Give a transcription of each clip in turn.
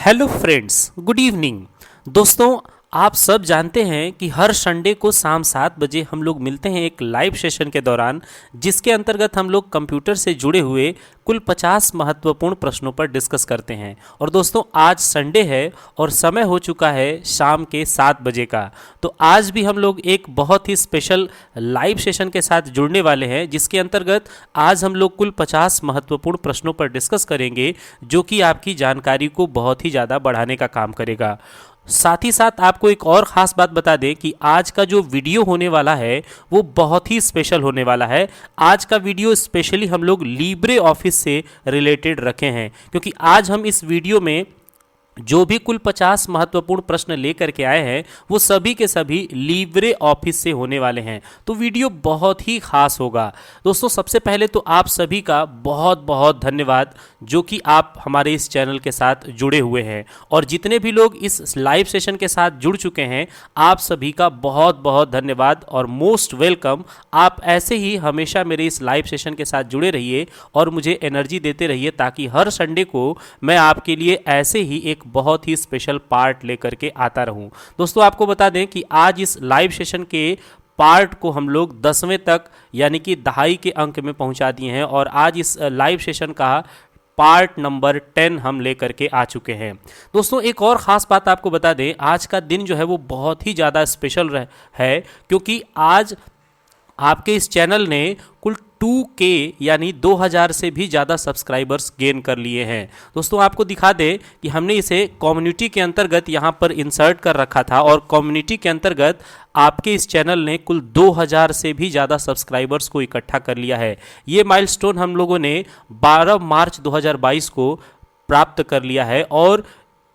Hello friends, good evening. दोस्तों, आप सब जानते हैं कि हर संडे को शाम 7 बजे हम लोग मिलते हैं एक लाइव सेशन के दौरान, जिसके अंतर्गत हम लोग कंप्यूटर से जुड़े हुए कुल 50 महत्वपूर्ण प्रश्नों पर डिस्कस करते हैं। और दोस्तों, आज संडे है और समय हो चुका है शाम के 7 बजे का। तो आज भी हम लोग एक बहुत ही स्पेशल लाइव सेशन के साथ जुड़ने वाले हैं, जिसके अंतर्गत आज हम लोग कुल 50 महत्वपूर्ण प्रश्नों पर डिस्कस करेंगे, जो कि आपकी जानकारी को बहुत ही ज़्यादा बढ़ाने का काम करेगा। साथ ही साथ आपको एक और ख़ास बात बता दें कि आज का जो वीडियो होने वाला है वो बहुत ही स्पेशल होने वाला है। आज का वीडियो स्पेशली हम लोग लिब्रे ऑफिस से रिलेटेड रखे हैं, क्योंकि आज हम इस वीडियो में जो भी कुल 50 महत्वपूर्ण प्रश्न लेकर के आए हैं वो सभी के सभी लिब्रे ऑफिस से होने वाले हैं। तो वीडियो बहुत ही खास होगा। दोस्तों, सबसे पहले तो आप सभी का बहुत बहुत धन्यवाद, जो कि आप हमारे इस चैनल के साथ जुड़े हुए हैं। और जितने भी लोग इस लाइव सेशन के साथ जुड़ चुके हैं, आप सभी का बहुत बहुत धन्यवाद और मोस्ट वेलकम। आप ऐसे ही हमेशा मेरे इस लाइव सेशन के साथ जुड़े रहिए और मुझे एनर्जी देते रहिए, ताकि हर संडे को मैं आपके लिए ऐसे ही एक बहुत ही स्पेशल पार्ट लेकर के आता रहूं। दोस्तों, आपको बता दें कि आज इस लाइव सेशन के पार्ट को हम लोग 10वें तक यानी कि दहाई के अंक में पहुंचा दिए हैं, और आज इस लाइव सेशन का पार्ट नंबर 10 हम लेकर के आ चुके हैं। दोस्तों, एक और ख़ास बात आपको बता दें, आज का दिन जो है वो बहुत ही ज़्यादा स्पेशल है, क्योंकि आज आपके इस चैनल ने कुल 2K यानी 2000 से भी ज़्यादा सब्सक्राइबर्स गेन कर लिए हैं। दोस्तों, आपको दिखा दें कि हमने इसे कम्युनिटी के अंतर्गत यहाँ पर इंसर्ट कर रखा था, और कम्युनिटी के अंतर्गत आपके इस चैनल ने कुल 2000 से भी ज़्यादा सब्सक्राइबर्स को इकट्ठा कर लिया है। ये माइलस्टोन हम लोगों ने 12 मार्च 2022 को प्राप्त कर लिया है। और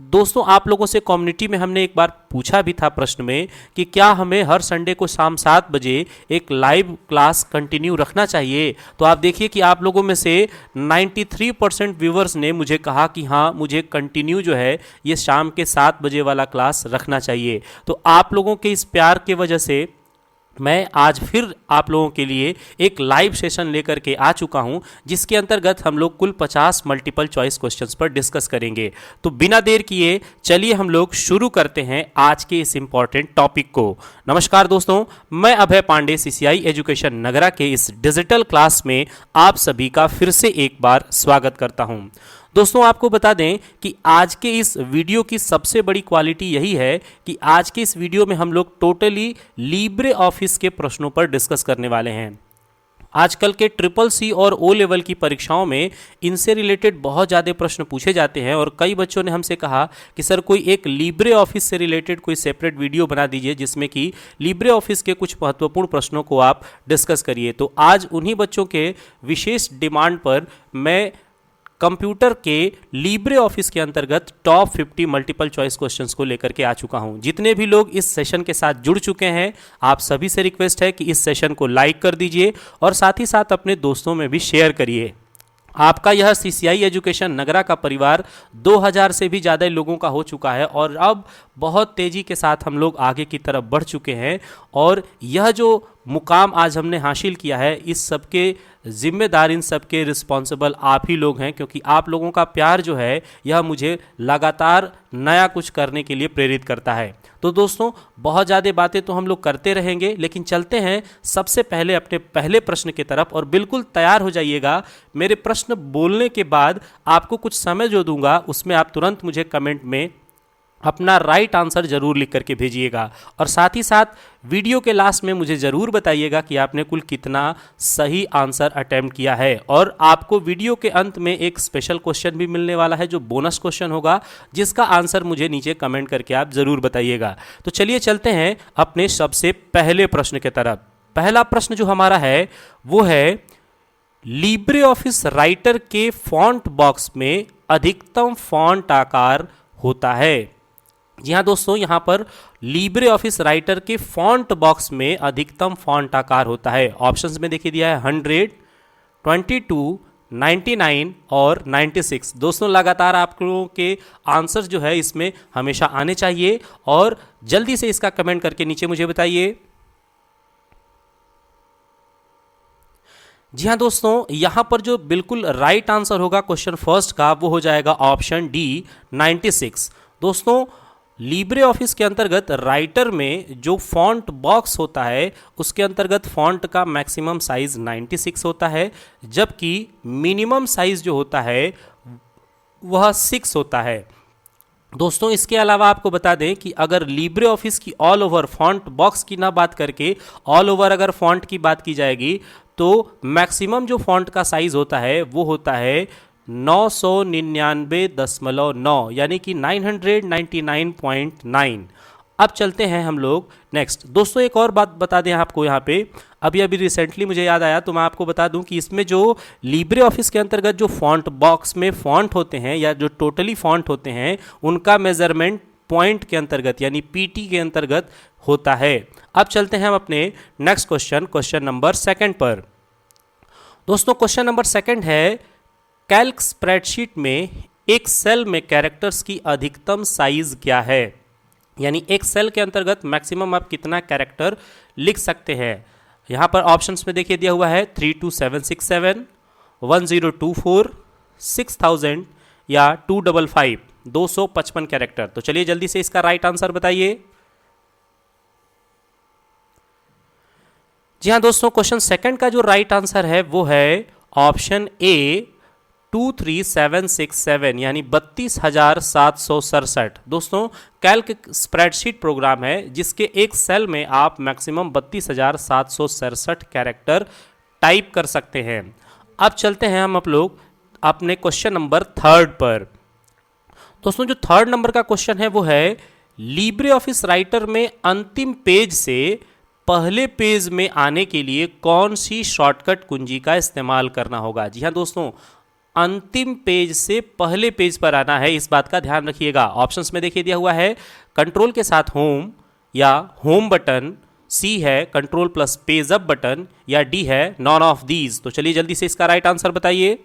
दोस्तों, आप लोगों से कम्युनिटी में हमने एक बार पूछा भी था प्रश्न में कि क्या हमें हर संडे को शाम 7 बजे एक लाइव क्लास कंटिन्यू रखना चाहिए। तो आप देखिए कि आप लोगों में से 93% व्यूवर्स ने मुझे कहा कि हाँ, मुझे कंटिन्यू जो है ये शाम के 7 बजे वाला क्लास रखना चाहिए। तो आप लोगों के इस प्यार की वजह से मैं आज फिर आप लोगों के लिए एक लाइव सेशन लेकर के आ चुका हूं, जिसके अंतर्गत हम लोग कुल 50 मल्टीपल चॉइस क्वेश्चंस पर डिस्कस करेंगे। तो बिना देर किए चलिए हम लोग शुरू करते हैं आज के इस इंपॉर्टेंट टॉपिक को। नमस्कार दोस्तों, मैं अभय पांडे CCI एजुकेशन नगरा के इस डिजिटल क्लास में आप सभी का फिर से एक बार स्वागत करता हूं। दोस्तों, आपको बता दें कि आज के इस वीडियो की सबसे बड़ी क्वालिटी यही है कि आज के इस वीडियो में हम लोग टोटली लिब्रे ऑफिस के प्रश्नों पर डिस्कस करने वाले हैं। आजकल के CCC और O लेवल की परीक्षाओं में इनसे रिलेटेड बहुत ज़्यादा प्रश्न पूछे जाते हैं, और कई बच्चों ने हमसे कहा कि सर कोई एक लिब्रे ऑफिस से रिलेटेड कोई सेपरेट वीडियो बना दीजिए, जिसमें कि लिब्रे ऑफिस के कुछ महत्वपूर्ण प्रश्नों को आप डिस्कस करिए। तो आज उन्हीं बच्चों के विशेष डिमांड पर मैं कंप्यूटर के लिब्रे ऑफिस के अंतर्गत टॉप 50 मल्टीपल चॉइस क्वेश्चंस को लेकर के आ चुका हूं। जितने भी लोग इस सेशन के साथ जुड़ चुके हैं, आप सभी से रिक्वेस्ट है कि इस सेशन को लाइक कर दीजिए और साथ ही साथ अपने दोस्तों में भी शेयर करिए। आपका यह CCI एजुकेशन नगरा का परिवार 2000 से भी ज़्यादा लोगों का हो चुका है, और अब बहुत तेज़ी के साथ हम लोग आगे की तरफ बढ़ चुके हैं। और यह जो मुकाम आज हमने हासिल किया है, इस सब के जिम्मेदार, इन सब के रिस्पॉन्सिबल आप ही लोग हैं, क्योंकि आप लोगों का प्यार जो है यह मुझे लगातार नया कुछ करने के लिए प्रेरित करता है। तो दोस्तों, बहुत ज़्यादा बातें तो हम लोग करते रहेंगे, लेकिन चलते हैं सबसे पहले अपने पहले प्रश्न की तरफ। और बिल्कुल तैयार हो जाइएगा, मेरे प्रश्न बोलने के बाद आपको कुछ समय जो दूंगा उसमें आप तुरंत मुझे कमेंट में अपना राइट आंसर जरूर लिख करके भेजिएगा। और साथ ही साथ वीडियो के लास्ट में मुझे ज़रूर बताइएगा कि आपने कुल कितना सही आंसर अटेम्प्ट किया है। और आपको वीडियो के अंत में एक स्पेशल क्वेश्चन भी मिलने वाला है, जो बोनस क्वेश्चन होगा, जिसका आंसर मुझे नीचे कमेंट करके आप ज़रूर बताइएगा। तो चलिए चलते हैं अपने सबसे पहले प्रश्न की तरफ। पहला प्रश्न जो हमारा है वो है, लिब्रे ऑफिस राइटर के फॉन्ट बॉक्स में अधिकतम फॉन्ट आकार होता है। जी हाँ दोस्तों, यहाँ पर लिब्रे ऑफिस राइटर के फॉन्ट बॉक्स में अधिकतम फॉन्ट आकार होता है। ऑप्शंस में देखिए दिया है 100, 22, 99 और 96। दोस्तों, लगातार आप लोगों के आंसर्स जो है इसमें हमेशा आने चाहिए, और जल्दी से इसका कमेंट करके नीचे मुझे बताइए। जी हाँ दोस्तों, यहाँ पर जो बिल्कुल राइट आंसर होगा क्वेश्चन फर्स्ट का वो हो जाएगा ऑप्शन डी 96। दोस्तों, लिब्रे ऑफिस के अंतर्गत राइटर में जो फॉन्ट बॉक्स होता है उसके अंतर्गत फॉन्ट का मैक्सिमम साइज 96 होता है, जबकि मिनिमम साइज जो होता है वह 6 होता है। दोस्तों, इसके अलावा आपको बता दें कि अगर लिब्रे ऑफिस की ऑल ओवर फॉन्ट बॉक्स की ना बात करके ऑल ओवर अगर फॉन्ट की बात की जाएगी तो मैक्सिमम जो फॉन्ट का साइज होता है वो होता है 999.9 यानी कि 999.9। अब चलते हैं हम लोग नेक्स्ट। दोस्तों, एक और बात बता दें आपको यहाँ पे, अभी अभी रिसेंटली मुझे याद आया तो मैं आपको बता दूं कि इसमें जो लिब्रे ऑफिस के अंतर्गत जो फॉन्ट बॉक्स में फॉन्ट होते हैं या जो टोटली फॉन्ट होते हैं उनका मेजरमेंट पॉइंट के अंतर्गत यानी पीटी के अंतर्गत होता है। अब चलते हैं हम अपने नेक्स्ट क्वेश्चन नंबर सेकंड पर। दोस्तों, क्वेश्चन नंबर सेकंड है, कैल्क स्प्रेडशीट में एक सेल में कैरेक्टर्स की अधिकतम साइज क्या है, यानी एक सेल के अंतर्गत मैक्सिमम आप कितना कैरेक्टर लिख सकते हैं। यहाँ पर ऑप्शंस में देखिए दिया हुआ है 32767, 1024, 6000 या 255, 255 कैरेक्टर। तो चलिए जल्दी से इसका राइट आंसर बताइए। जी हाँ दोस्तों, क्वेश्चन सेकंड का जो राइट आंसर है वो है ऑप्शन ए 23767 यानी 32,767। दोस्तों, कैल्क स्प्रेडशीट प्रोग्राम है जिसके एक सेल में आप मैक्सिमम 32,767 कैरेक्टर टाइप कर सकते हैं। अब चलते हैं हम लोग अपने क्वेश्चन नंबर थर्ड पर। दोस्तों, जो थर्ड नंबर का क्वेश्चन है वो है, लिब्रे ऑफिस राइटर में अंतिम पेज से पहले पेज में आने के लिए कौन सी शॉर्टकट कुंजी का इस्तेमाल करना होगा। जी हाँ दोस्तों, अंतिम पेज से पहले पेज पर आना है, इस बात का ध्यान रखिएगा। ऑप्शंस में देखिए दिया हुआ है कंट्रोल के साथ होम या होम बटन, सी है control plus page up button या डी है नॉन ऑफ दीज। तो चलिए जल्दी से इसका राइट आंसर बताइए।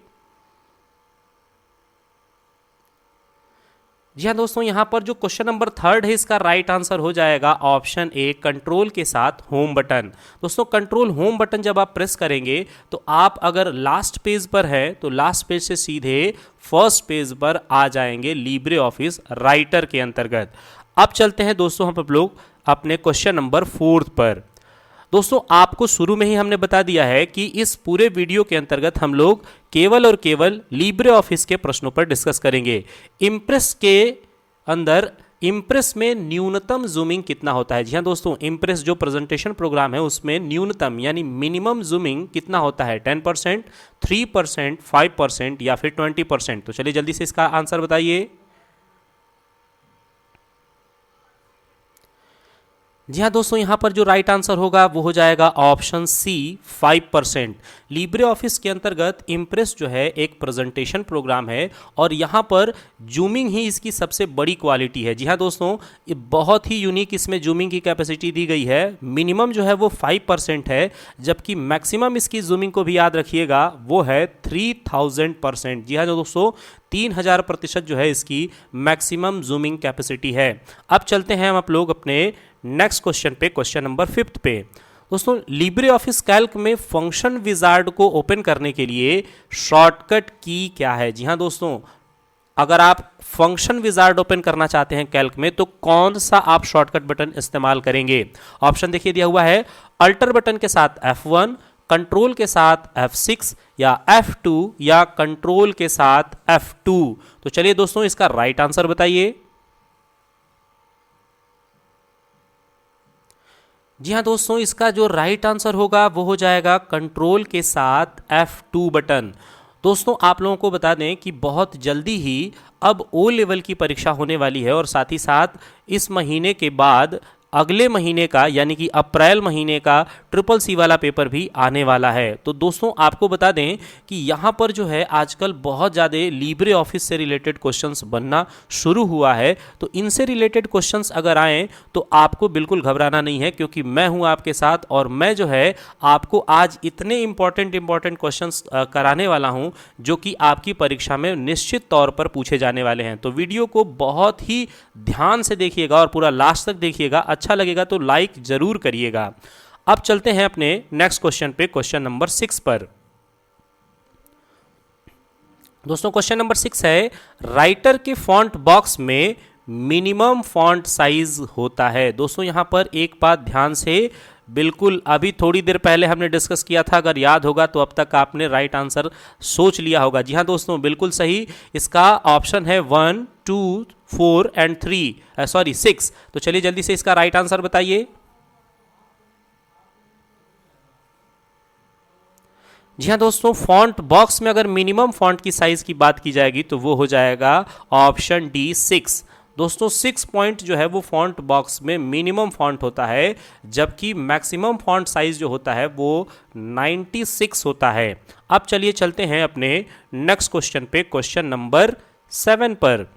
जी हाँ दोस्तों, यहां पर जो क्वेश्चन नंबर थर्ड है इसका राइट आंसर हो जाएगा ऑप्शन ए कंट्रोल के साथ होम बटन। दोस्तों, कंट्रोल होम बटन जब आप प्रेस करेंगे तो आप अगर लास्ट पेज पर है तो लास्ट पेज से सीधे फर्स्ट पेज पर आ जाएंगे लिब्रे ऑफिस राइटर के अंतर्गत। अब चलते हैं दोस्तों हम लोग अपने क्वेश्चन नंबर फोर्थ पर। दोस्तों, आपको शुरू में ही हमने बता दिया है कि इस पूरे वीडियो के अंतर्गत हम लोग केवल और केवल लिब्रे ऑफिस के प्रश्नों पर डिस्कस करेंगे। इम्प्रेस के अंदर इम्प्रेस में न्यूनतम जूमिंग कितना होता है। जी हाँ दोस्तों, इम्प्रेस जो प्रेजेंटेशन प्रोग्राम है उसमें न्यूनतम यानी मिनिमम जूमिंग कितना होता है, 10%, 3%, 5% या फिर 20%। तो चलिए जल्दी से इसका आंसर बताइए। जी हाँ दोस्तों, यहाँ पर जो राइट आंसर होगा वो हो जाएगा ऑप्शन सी 5%। लिब्रे ऑफिस के अंतर्गत इम्प्रेस जो है एक प्रेजेंटेशन प्रोग्राम है और यहाँ पर जूमिंग ही इसकी सबसे बड़ी क्वालिटी है। जी हाँ दोस्तों, ये बहुत ही यूनिक इसमें जूमिंग की कैपेसिटी दी गई है। मिनिमम जो है वो 5% है, जबकि मैक्सिमम इसकी जूमिंग को भी याद रखिएगा वो है 3000%। जी हाँ दोस्तों, 3000% जो है इसकी मैक्सिमम जूमिंग कैपेसिटी है। अब चलते हैं हम लोग अपने नेक्स्ट क्वेश्चन पे, क्वेश्चन नंबर 5 पे। दोस्तों, लिब्रे ऑफिस कैल्क में फंक्शन विजार्ड को ओपन करने के लिए शॉर्टकट की क्या है। जी हाँ दोस्तों, अगर आप फंक्शन विजार्ड ओपन करना चाहते हैं कैल्क में तो कौन सा आप शॉर्टकट बटन इस्तेमाल करेंगे। ऑप्शन देखिए दिया हुआ है अल्टर बटन के साथ F1, कंट्रोल के साथ F6 या F2 या कंट्रोल के साथ F2। तो चलिए दोस्तों इसका राइट आंसर बताइए। जी हाँ दोस्तों, इसका जो राइट आंसर होगा वो हो जाएगा कंट्रोल के साथ F2 बटन। दोस्तों, आप लोगों को बता दें कि बहुत जल्दी ही अब ओ लेवल की परीक्षा होने वाली है और साथ ही साथ इस महीने के बाद अगले महीने का यानी कि अप्रैल महीने का CCC वाला पेपर भी आने वाला है। तो दोस्तों, आपको बता दें कि यहाँ पर जो है आजकल बहुत ज़्यादा लिब्रे ऑफिस से रिलेटेड क्वेश्चंस बनना शुरू हुआ है। तो इनसे रिलेटेड क्वेश्चंस अगर आएँ तो आपको बिल्कुल घबराना नहीं है, क्योंकि मैं हूँ आपके साथ और मैं जो है आपको आज इतने इंपॉर्टेंट क्वेश्चंस कराने वाला हूँ जो कि आपकी परीक्षा में निश्चित तौर पर पूछे जाने वाले हैं। तो वीडियो को बहुत ही ध्यान से देखिएगा और पूरा लास्ट तक देखिएगा। अच्छा लगेगा तो लाइक जरूर करिएगा। अब चलते हैं अपने नेक्स्ट क्वेश्चन पे, क्वेश्चन नंबर 6 पर। दोस्तों क्वेश्चन नंबर 6 है, राइटर के फॉन्ट बॉक्स में मिनिमम फॉन्ट साइज होता है। दोस्तों यहां पर एक बात ध्यान से, बिल्कुल अभी थोड़ी देर पहले हमने डिस्कस किया था, अगर याद होगा तो अब तक आपने राइट आंसर सोच लिया होगा। जी हाँ दोस्तों, बिल्कुल सही, इसका ऑप्शन है 1, 2, 4 एंड 3, सॉरी 6। तो चलिए जल्दी से इसका राइट आंसर बताइए। जी हाँ दोस्तों, फॉन्ट बॉक्स में अगर मिनिमम फॉन्ट की साइज की बात की जाएगी तो वो हो जाएगा ऑप्शन डी 6। दोस्तों 6 पॉइंट जो है वो फॉन्ट बॉक्स में मिनिमम फॉन्ट होता है, जबकि मैक्सिमम फॉन्ट साइज जो होता है वो 96 होता है। अब चलिए चलते हैं अपने नेक्स्ट क्वेश्चन पे, क्वेश्चन नंबर 7 पर।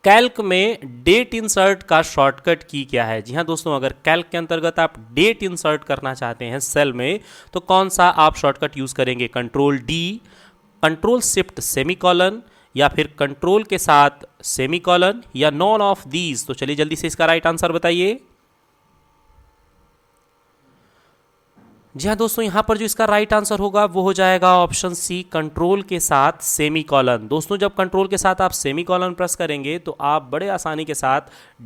कैल्क में डेट इंसर्ट का शॉर्टकट की क्या है? जी हाँ दोस्तों, अगर कैल्क के अंतर्गत आप डेट इंसर्ट करना चाहते हैं सेल में तो कौन सा आप शॉर्टकट यूज करेंगे? Control D, control shift semicolon, या फिर कंट्रोल के साथ सेमीकॉलन, या नॉन ऑफ दीज? तो चलिए जल्दी से इसका राइट आंसर बताइए। जी हाँ दोस्तों, यहां पर जो इसका राइट आंसर होगा वो हो जाएगा ऑप्शन सी, कंट्रोल के साथ सेमीकॉलन। दोस्तों जब कंट्रोल के साथ आप सेमीकॉलन प्रेस करेंगे तो आप बड़े आसानी के साथ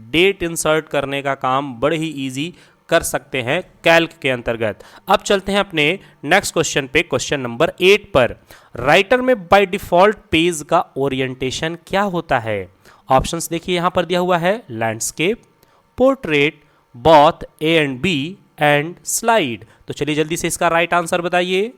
डेट इंसर्ट करने का काम बड़े ही इजी कर सकते हैं कैल्क के अंतर्गत। अब चलते हैं अपने नेक्स्ट क्वेश्चन पे, क्वेश्चन नंबर 8 पर। राइटर में बाय डिफॉल्ट पेज का ओरिएंटेशन क्या होता है? ऑप्शंस देखिए यहां पर दिया हुआ है, landscape, portrait, both A and B and slide. तो चलिए जल्दी से इसका राइट आंसर बताइए।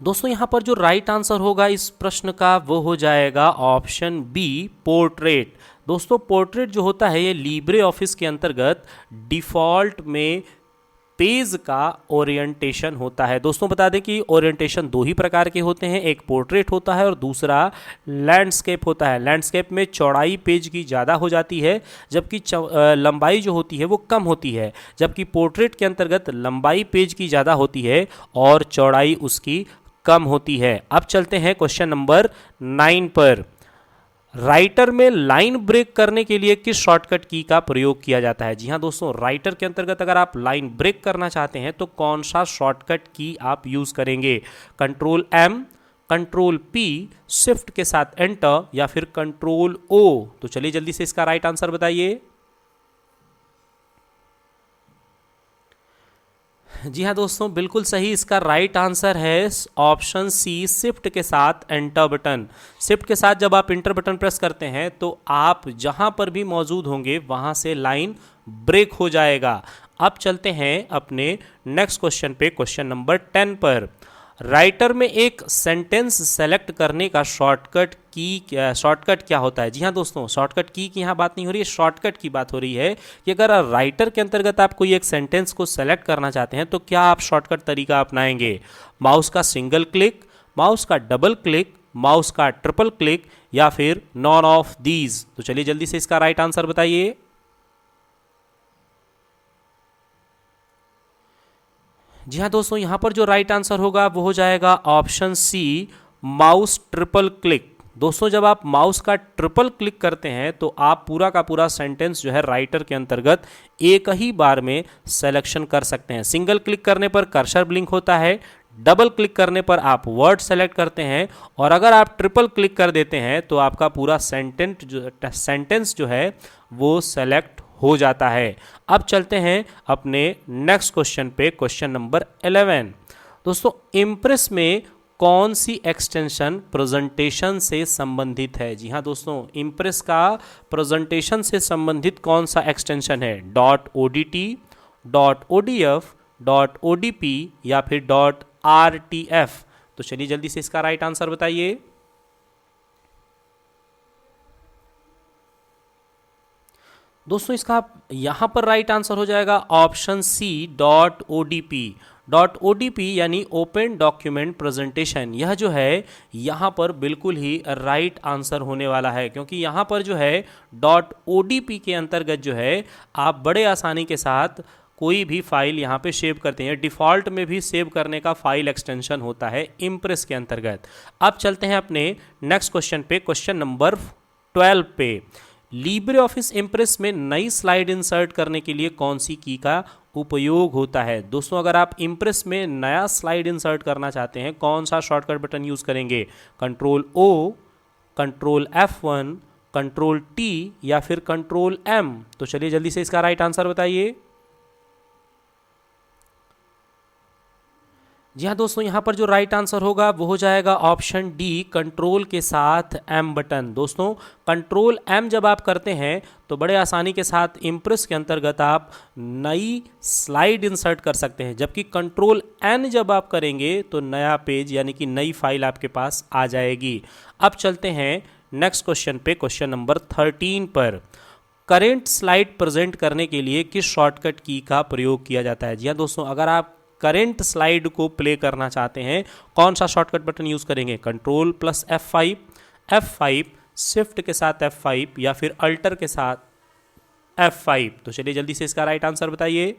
दोस्तों यहां पर जो राइट आंसर होगा इस प्रश्न का वो हो जाएगा ऑप्शन बी, पोर्ट्रेट। दोस्तों पोर्ट्रेट जो होता है ये लिब्रे ऑफिस के अंतर्गत डिफॉल्ट में पेज का ओरिएंटेशन होता है। दोस्तों बता दें कि ओरिएंटेशन दो ही प्रकार के होते हैं, एक पोर्ट्रेट होता है और दूसरा लैंडस्केप होता है। लैंडस्केप में चौड़ाई पेज की ज़्यादा हो जाती है, जबकि लंबाई जो होती है वो कम होती है, जबकि पोर्ट्रेट के अंतर्गत लंबाई पेज की ज़्यादा होती है और चौड़ाई उसकी कम होती है। अब चलते हैं क्वेश्चन नंबर 9 पर। राइटर में लाइन ब्रेक करने के लिए किस शॉर्टकट की का प्रयोग किया जाता है? जी हाँ दोस्तों, राइटर के अंतर्गत अगर आप लाइन ब्रेक करना चाहते हैं तो कौन सा शॉर्टकट की आप यूज करेंगे? Control M, control P, shift के साथ एंटर, या फिर कंट्रोल ओ? तो चलिए जल्दी से इसका राइट आंसर बताइए। जी हाँ दोस्तों, बिल्कुल सही, इसका राइट आंसर है ऑप्शन सी, शिफ्ट के साथ एंटर बटन। शिफ्ट के साथ जब आप एंटर बटन प्रेस करते हैं तो आप जहां पर भी मौजूद होंगे वहां से लाइन ब्रेक हो जाएगा। अब चलते हैं अपने नेक्स्ट क्वेश्चन पे, क्वेश्चन नंबर 10 पर। राइटर में एक सेंटेंस सेलेक्ट करने का शॉर्टकट क्या होता है? जी हाँ दोस्तों, शॉर्टकट की यहाँ बात नहीं हो रही है, शॉर्टकट की बात हो रही है कि अगर राइटर के अंतर्गत आप कोई एक सेंटेंस को सेलेक्ट करना चाहते हैं तो क्या आप शॉर्टकट तरीका अपनाएंगे? माउस का सिंगल क्लिक, माउस का डबल क्लिक, माउस का ट्रिपल क्लिक, या फिर नॉन ऑफ दीज? तो चलिए जल्दी से इसका राइट आंसर बताइए। जी हाँ दोस्तों, यहां पर जो राइट आंसर होगा वो हो जाएगा option C, mouse triple click. दोस्तों जब आप माउस का ट्रिपल क्लिक करते हैं तो आप पूरा का पूरा सेंटेंस जो है राइटर के अंतर्गत एक ही बार में सिलेक्शन कर सकते हैं। सिंगल क्लिक करने पर कर्सर ब्लिंक होता है, डबल क्लिक करने पर आप वर्ड सेलेक्ट करते हैं, और अगर आप ट्रिपल क्लिक कर देते हैं तो आपका पूरा सेंटेंस जो है वो सेलेक्ट हो जाता है। अब चलते हैं अपने नेक्स्ट क्वेश्चन पे, क्वेश्चन नंबर 11। दोस्तों इम्प्रेस में कौन सी एक्सटेंशन प्रेजेंटेशन से संबंधित है? जी हाँ दोस्तों, इम्प्रेस का प्रेजेंटेशन से संबंधित कौन सा एक्सटेंशन है? .odt, .odf, .odp, या फिर .rtf? तो चलिए जल्दी से इसका राइट आंसर बताइए। दोस्तों इसका यहां पर राइट आंसर हो जाएगा ऑप्शन सी, .odp। .odp यानी ओपन डॉक्यूमेंट प्रेजेंटेशन, यह जो है यहाँ पर बिल्कुल ही राइट आंसर होने वाला है, क्योंकि यहाँ पर जो है .odp के अंतर्गत जो है आप बड़े आसानी के साथ कोई भी फाइल यहाँ पे सेव करते हैं। डिफ़ॉल्ट में भी सेव करने का फाइल एक्सटेंशन होता है इम्प्रेस के अंतर्गत। अब चलते हैं अपने नेक्स्ट क्वेश्चन पे, क्वेश्चन नंबर 12 पे। लिब्रे ऑफिस इम्प्रेस में नई स्लाइड इंसर्ट करने के लिए कौन सी की का उपयोग होता है? दोस्तों, अगर आप इम्प्रेस में नया स्लाइड इंसर्ट करना चाहते हैं, कौन सा शॉर्टकट बटन यूज करेंगे? Control O, control F1, control T या फिर कंट्रोल M? तो चलिए जल्दी से इसका राइट आंसर बताइए। जी हाँ दोस्तों, यहाँ पर जो राइट आंसर होगा वो हो जाएगा ऑप्शन डी, कंट्रोल के साथ M बटन। दोस्तों, कंट्रोल M जब आप करते हैं तो बड़े आसानी के साथ इम्प्रेस के अंतर्गत आप नई स्लाइड इंसर्ट कर सकते हैं, जबकि कंट्रोल N जब आप करेंगे तो नया पेज यानी कि नई फाइल आपके पास आ जाएगी। अब चलते हैं नेक्स्ट क्वेश्चन पे, क्वेश्चन नंबर 13 पर। करेंट स्लाइड प्रेजेंट करने के लिए किस शॉर्टकट की का प्रयोग किया जाता है? जी हाँ दोस्तों, अगर आप करेंट स्लाइड को प्ले करना चाहते हैं, कौन सा शॉर्टकट बटन यूज करेंगे? Control plus F5, F5, shift के साथ F5 या फिर अल्टर के साथ F5? तो चलिए जल्दी से इसका राइट आंसर बताइए।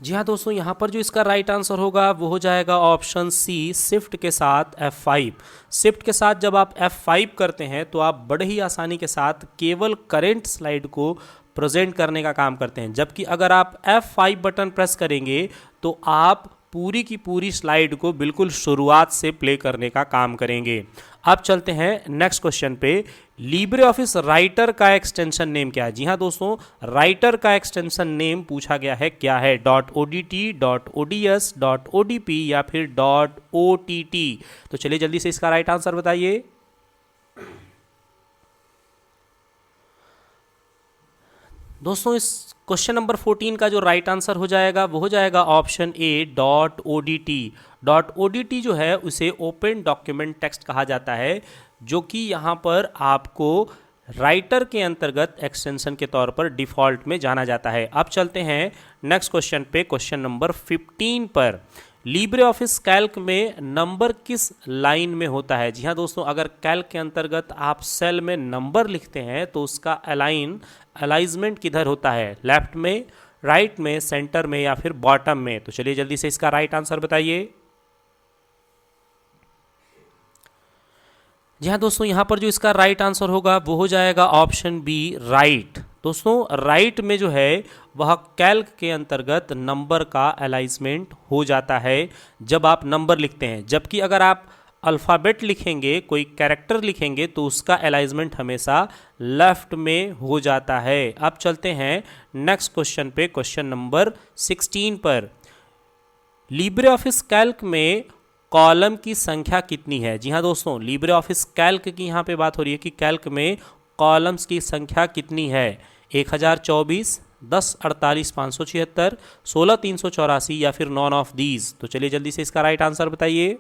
जी हाँ दोस्तों, यहाँ पर जो इसका राइट आंसर होगा वो हो जाएगा ऑप्शन सी, शिफ्ट के साथ F5। शिफ्ट के साथ जब आप F5 करते हैं तो आप बड़े ही आसानी के साथ केवल करेंट स्लाइड को प्रेजेंट करने का काम करते हैं, जबकि अगर आप F5 बटन प्रेस करेंगे तो आप पूरी की पूरी स्लाइड को बिल्कुल शुरुआत से प्ले करने का काम करेंगे। अब चलते हैं नेक्स्ट क्वेश्चन पे। लिब्रे ऑफिस राइटर का एक्सटेंशन नेम क्या है? जी हाँ दोस्तों, राइटर का एक्सटेंशन नेम पूछा गया है, क्या है? .odt, .ods, .odp या फिर .ott? तो चलिए जल्दी से इसका राइट आंसर बताइए। दोस्तों, इस क्वेश्चन नंबर 14 का जो राइट आंसर हो जाएगा वो हो जाएगा ऑप्शन ए, .odt। .odt जो है उसे ओपन डॉक्यूमेंट टेक्स्ट कहा जाता है, जो कि यहाँ पर आपको राइटर के अंतर्गत एक्सटेंशन के तौर पर डिफ़ॉल्ट में जाना जाता है। अब चलते हैं नेक्स्ट क्वेश्चन पे, क्वेश्चन नंबर 15 पर। लिब्रे ऑफिस कैल्क में नंबर किस लाइन में होता है? जी हाँ दोस्तों, अगर कैल्क के अंतर्गत आप सेल में नंबर लिखते हैं तो उसका अलाइजमेंट किधर होता है? लेफ्ट में, राइट में, सेंटर में या फिर बॉटम में? तो चलिए जल्दी से इसका राइट आंसर बताइए। जी हाँ दोस्तों, यहाँ पर जो इसका राइट आंसर होगा वो हो जाएगा ऑप्शन बी, राइट। दोस्तों, राइट में जो है वह कैल्क के अंतर्गत नंबर का अलाइजमेंट हो जाता है जब आप नंबर लिखते हैं, जबकि अगर आप अल्फ़ाबेट लिखेंगे, कोई कैरेक्टर लिखेंगे, तो उसका अलाइजमेंट हमेशा लेफ्ट में हो जाता है। अब चलते हैं नेक्स्ट क्वेश्चन पे, क्वेश्चन नंबर 16 पर। लिब्रे ऑफिस कैल्क में कॉलम की संख्या कितनी है? जी हाँ दोस्तों, लिब्रे ऑफिस कैल्क की यहाँ पे बात हो रही है कि कैल्क में कॉलम्स की संख्या कितनी है? 1024, 10, 48, 576, 16, 384 या फिर नॉन ऑफ दीज? तो चलिए जल्दी से इसका राइट आंसर बताइए।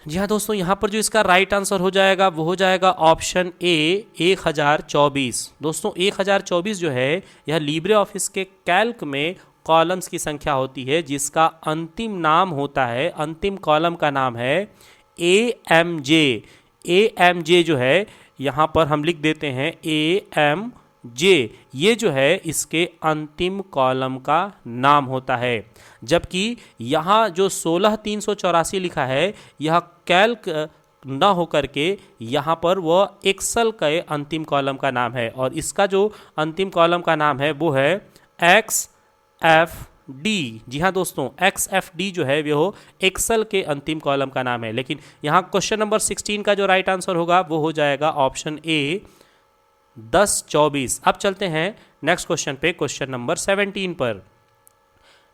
जी हाँ दोस्तों, यहाँ पर जो इसका राइट आंसर हो जाएगा वो हो जाएगा ऑप्शन ए, 1024। दोस्तों, 1024 जो है यह लिब्रे ऑफिस के कैल्क में कॉलम्स की संख्या होती है, जिसका अंतिम नाम होता है, अंतिम कॉलम का नाम है AMJ। AMJ जो है यहाँ पर हम लिख देते हैं AMJ, ये जो है इसके अंतिम कॉलम का नाम होता है, जबकि यहाँ जो 16384 लिखा है यह कैल्क ना होकर के यहाँ पर वह एक्सेल के अंतिम कॉलम का नाम है, और इसका जो अंतिम कॉलम का नाम है वो है XFD। जी हाँ दोस्तों, XFD जो है वो एक्सेल के अंतिम कॉलम का नाम है। लेकिन यहाँ क्वेश्चन नंबर 16 का जो राइट आंसर होगा वो हो जाएगा ऑप्शन ए, 1024। अब चलते हैं नेक्स्ट क्वेश्चन पे, क्वेश्चन नंबर 17 पर।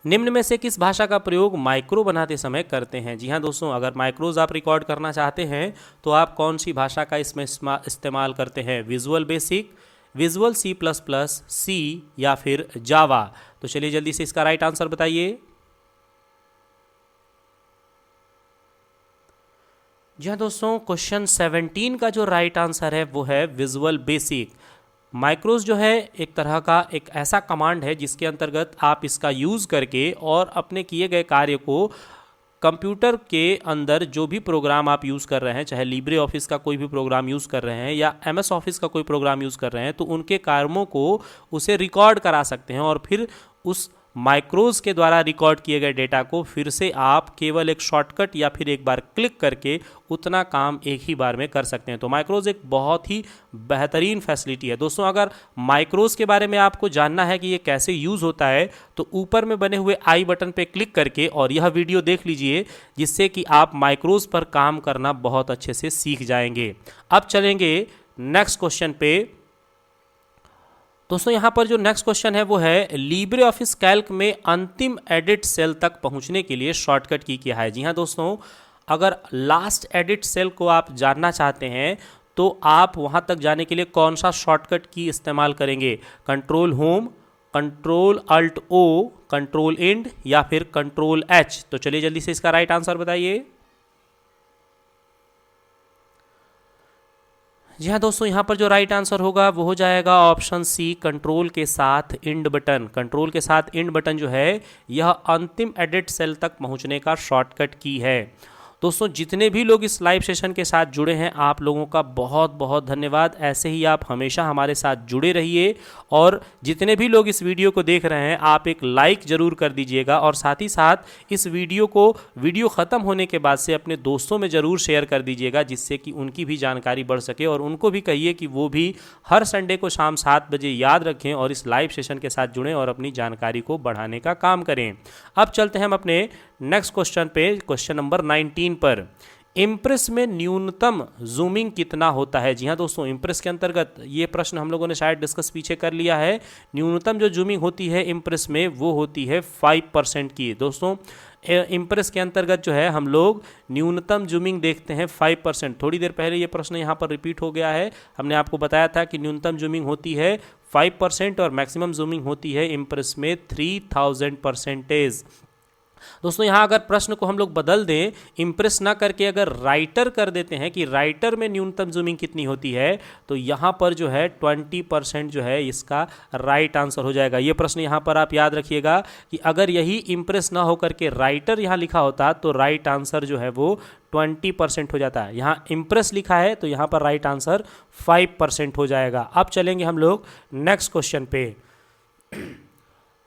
निम्न में से किस भाषा का प्रयोग माइक्रो बनाते समय करते हैं? जी हाँ दोस्तों, अगर माइक्रोज आप रिकॉर्ड करना चाहते हैं तो आप कौन सी भाषा का इसमें इस्तेमाल करते हैं? विजुअल बेसिक, विजुअल C++, सी या फिर जावा? तो चलिए जल्दी से इसका राइट आंसर बताइए। जी हाँ दोस्तों, क्वेश्चन 17 का जो राइट आंसर है वो है विजुअल बेसिक। माइक्रोज जो है एक तरह का एक ऐसा कमांड है जिसके अंतर्गत आप इसका यूज़ करके और अपने किए गए कार्य को कंप्यूटर के अंदर जो भी प्रोग्राम आप यूज़ कर रहे हैं, चाहे लिब्रे ऑफिस का कोई भी प्रोग्राम यूज़ कर रहे हैं या MS ऑफिस का कोई प्रोग्राम यूज़ कर रहे हैं, तो उनके कार्यों को उसे रिकॉर्ड करा सकते हैं और फिर उस माइक्रोज के द्वारा रिकॉर्ड किए गए डेटा को फिर से आप केवल एक शॉर्टकट या फिर एक बार क्लिक करके उतना काम एक ही बार में कर सकते हैं। तो माइक्रोज एक बहुत ही बेहतरीन फैसिलिटी है। दोस्तों अगर माइक्रोज के बारे में आपको जानना है कि ये कैसे यूज़ होता है तो ऊपर में बने हुए आई बटन पे क्लिक करके और यह वीडियो देख लीजिए, जिससे कि आप माइक्रोज पर काम करना बहुत अच्छे से सीख जाएंगे। अब चलेंगे नेक्स्ट क्वेश्चन पे। दोस्तों यहाँ पर जो नेक्स्ट क्वेश्चन है वो है लिब्रे ऑफिस कैल्क में अंतिम एडिट सेल तक पहुँचने के लिए शॉर्टकट की क्या है। जी हाँ दोस्तों, अगर लास्ट एडिट सेल को आप जानना चाहते हैं तो आप वहाँ तक जाने के लिए कौन सा शॉर्टकट की इस्तेमाल करेंगे, कंट्रोल होम, कंट्रोल अल्ट ओ, कंट्रोल इंड या फिर कंट्रोल एच। तो चलिए जल्दी से इसका राइट आंसर बताइए। जी हाँ दोस्तों, यहाँ पर जो राइट आंसर होगा वो हो जाएगा ऑप्शन सी, कंट्रोल के साथ इंड बटन। कंट्रोल के साथ इंड बटन जो है यह अंतिम एडिट सेल तक पहुँचने का शॉर्टकट की है। दोस्तों जितने भी लोग इस लाइव सेशन के साथ जुड़े हैं आप लोगों का बहुत बहुत धन्यवाद। ऐसे ही आप हमेशा हमारे साथ जुड़े रहिए और जितने भी लोग इस वीडियो को देख रहे हैं आप एक लाइक ज़रूर कर दीजिएगा और साथ ही साथ इस वीडियो ख़त्म होने के बाद से अपने दोस्तों में ज़रूर शेयर कर दीजिएगा, जिससे कि उनकी भी जानकारी बढ़ सके और उनको भी कहिए कि वो भी हर संडे को शाम 7 बजे याद रखें और इस लाइव सेशन के साथ जुड़ें और अपनी जानकारी को बढ़ाने का काम करें। अब चलते हैं हम अपने नेक्स्ट क्वेश्चन पे, क्वेश्चन नंबर 19 पर। इम्प्रेस में न्यूनतम जूमिंग कितना होता है। जी हाँ दोस्तों, इम्प्रेस के अंतर्गत ये प्रश्न हम लोगों ने शायद डिस्कस पीछे कर लिया है। न्यूनतम जो जूमिंग होती है इम्प्रेस में वो होती है 5% की। दोस्तों इम्प्रेस के अंतर्गत जो है हम लोग न्यूनतम जूमिंग देखते हैं 5%। थोड़ी देर पहले ये प्रश्न यहाँ पर रिपीट हो गया है। हमने आपको बताया था कि न्यूनतम जूमिंग होती है 5% और मैक्सिमम जूमिंग होती है इम्प्रेस में 3000%। दोस्तों यहाँ अगर प्रश्न को हम लोग बदल दें, इम्प्रेस ना करके अगर राइटर कर देते हैं कि राइटर में न्यूनतम जूमिंग कितनी होती है, तो यहाँ पर जो है 20% जो है इसका राइट आंसर हो जाएगा। ये प्रश्न यहाँ पर आप याद रखिएगा कि अगर यही इम्प्रेस ना होकर के राइटर यहाँ लिखा होता तो राइट आंसर जो है वो 20% हो जाता है। यहाँ इम्प्रेस लिखा है तो यहाँ पर राइट आंसर 5% हो जाएगा। अब चलेंगे हम लोग नेक्स्ट क्वेश्चन पे।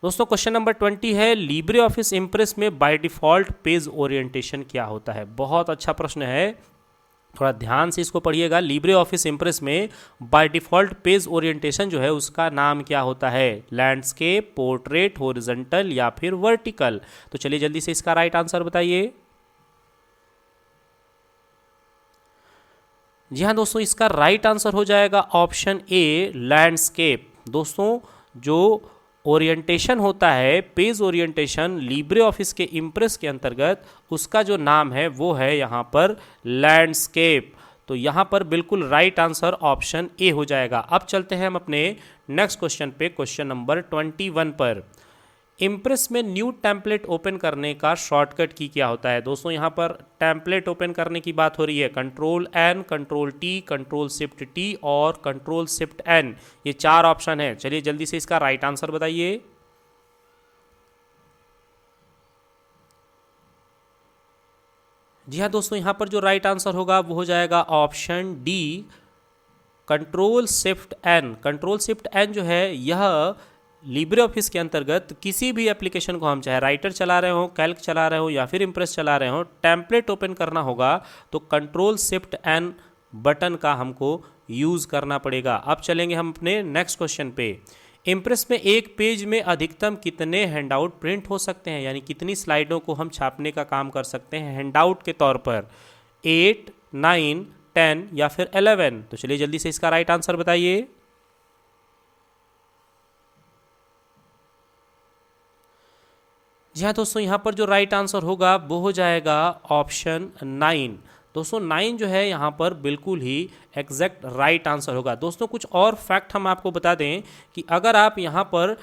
दोस्तों क्वेश्चन नंबर 20 है लिब्रे ऑफिस इम्प्रेस में बाय डिफ़ॉल्ट पेज ओरिएंटेशन क्या होता है। बहुत अच्छा प्रश्न है, थोड़ा ध्यान से इसको पढ़िएगा। लिब्रे ऑफिस इम्प्रेस में बाय डिफ़ॉल्ट पेज ओरिएंटेशन जो है उसका नाम क्या होता है, लैंडस्केप, पोर्ट्रेट, हॉरिजॉन्टल या फिर वर्टिकल। तो चलिए जल्दी से इसका राइट आंसर बताइए। जी हाँ दोस्तों, इसका राइट आंसर हो जाएगा ऑप्शन ए, लैंडस्केप। दोस्तों जो ओरिएंटेशन होता है, पेज ओरिएंटेशन लिब्रे ऑफिस के इम्प्रेस के अंतर्गत, उसका जो नाम है वो है यहाँ पर लैंडस्केप। तो यहाँ पर बिल्कुल राइट आंसर ऑप्शन ए हो जाएगा। अब चलते हैं हम अपने नेक्स्ट क्वेश्चन पे, क्वेश्चन नंबर 21 पर। इम्प्रेस में न्यू टेम्पलेट ओपन करने का शॉर्टकट की क्या होता है। दोस्तों यहाँ पर टेम्पलेट ओपन करने की बात हो रही है। Control N, control T, control shift T और कंट्रोल शिफ्ट एन, ये 4 ऑप्शन है। चलिए जल्दी से इसका राइट आंसर बताइए। जी हाँ दोस्तों, यहाँ पर जो राइट आंसर होगा वो हो जाएगा option D, control shift N. Control shift N जो है यह लिब्रे ऑफिस के अंतर्गत किसी भी एप्लीकेशन को हम चाहे राइटर चला रहे हो, कैल्क चला रहे हो या फिर इम्प्रेस चला रहे हो, टेम्पलेट ओपन करना होगा तो कंट्रोल शिफ्ट एन बटन का हमको यूज़ करना पड़ेगा। अब चलेंगे हम अपने नेक्स्ट क्वेश्चन पे। इम्प्रेस में एक पेज में अधिकतम कितने हैंडआउट प्रिंट हो सकते हैं, यानी कितनी स्लाइडों को हम छापने का काम कर सकते हैं हैंडआउट के तौर पर, 8, 9, 10 या फिर 11। तो चलिए जल्दी से इसका राइट आंसर बताइए। जी हाँ दोस्तों, यहाँ पर जो राइट आंसर होगा वो हो जाएगा ऑप्शन 9। दोस्तों 9 जो है यहाँ पर बिल्कुल ही एग्जैक्ट राइट आंसर होगा। दोस्तों कुछ और फैक्ट हम आपको बता दें कि अगर आप यहाँ पर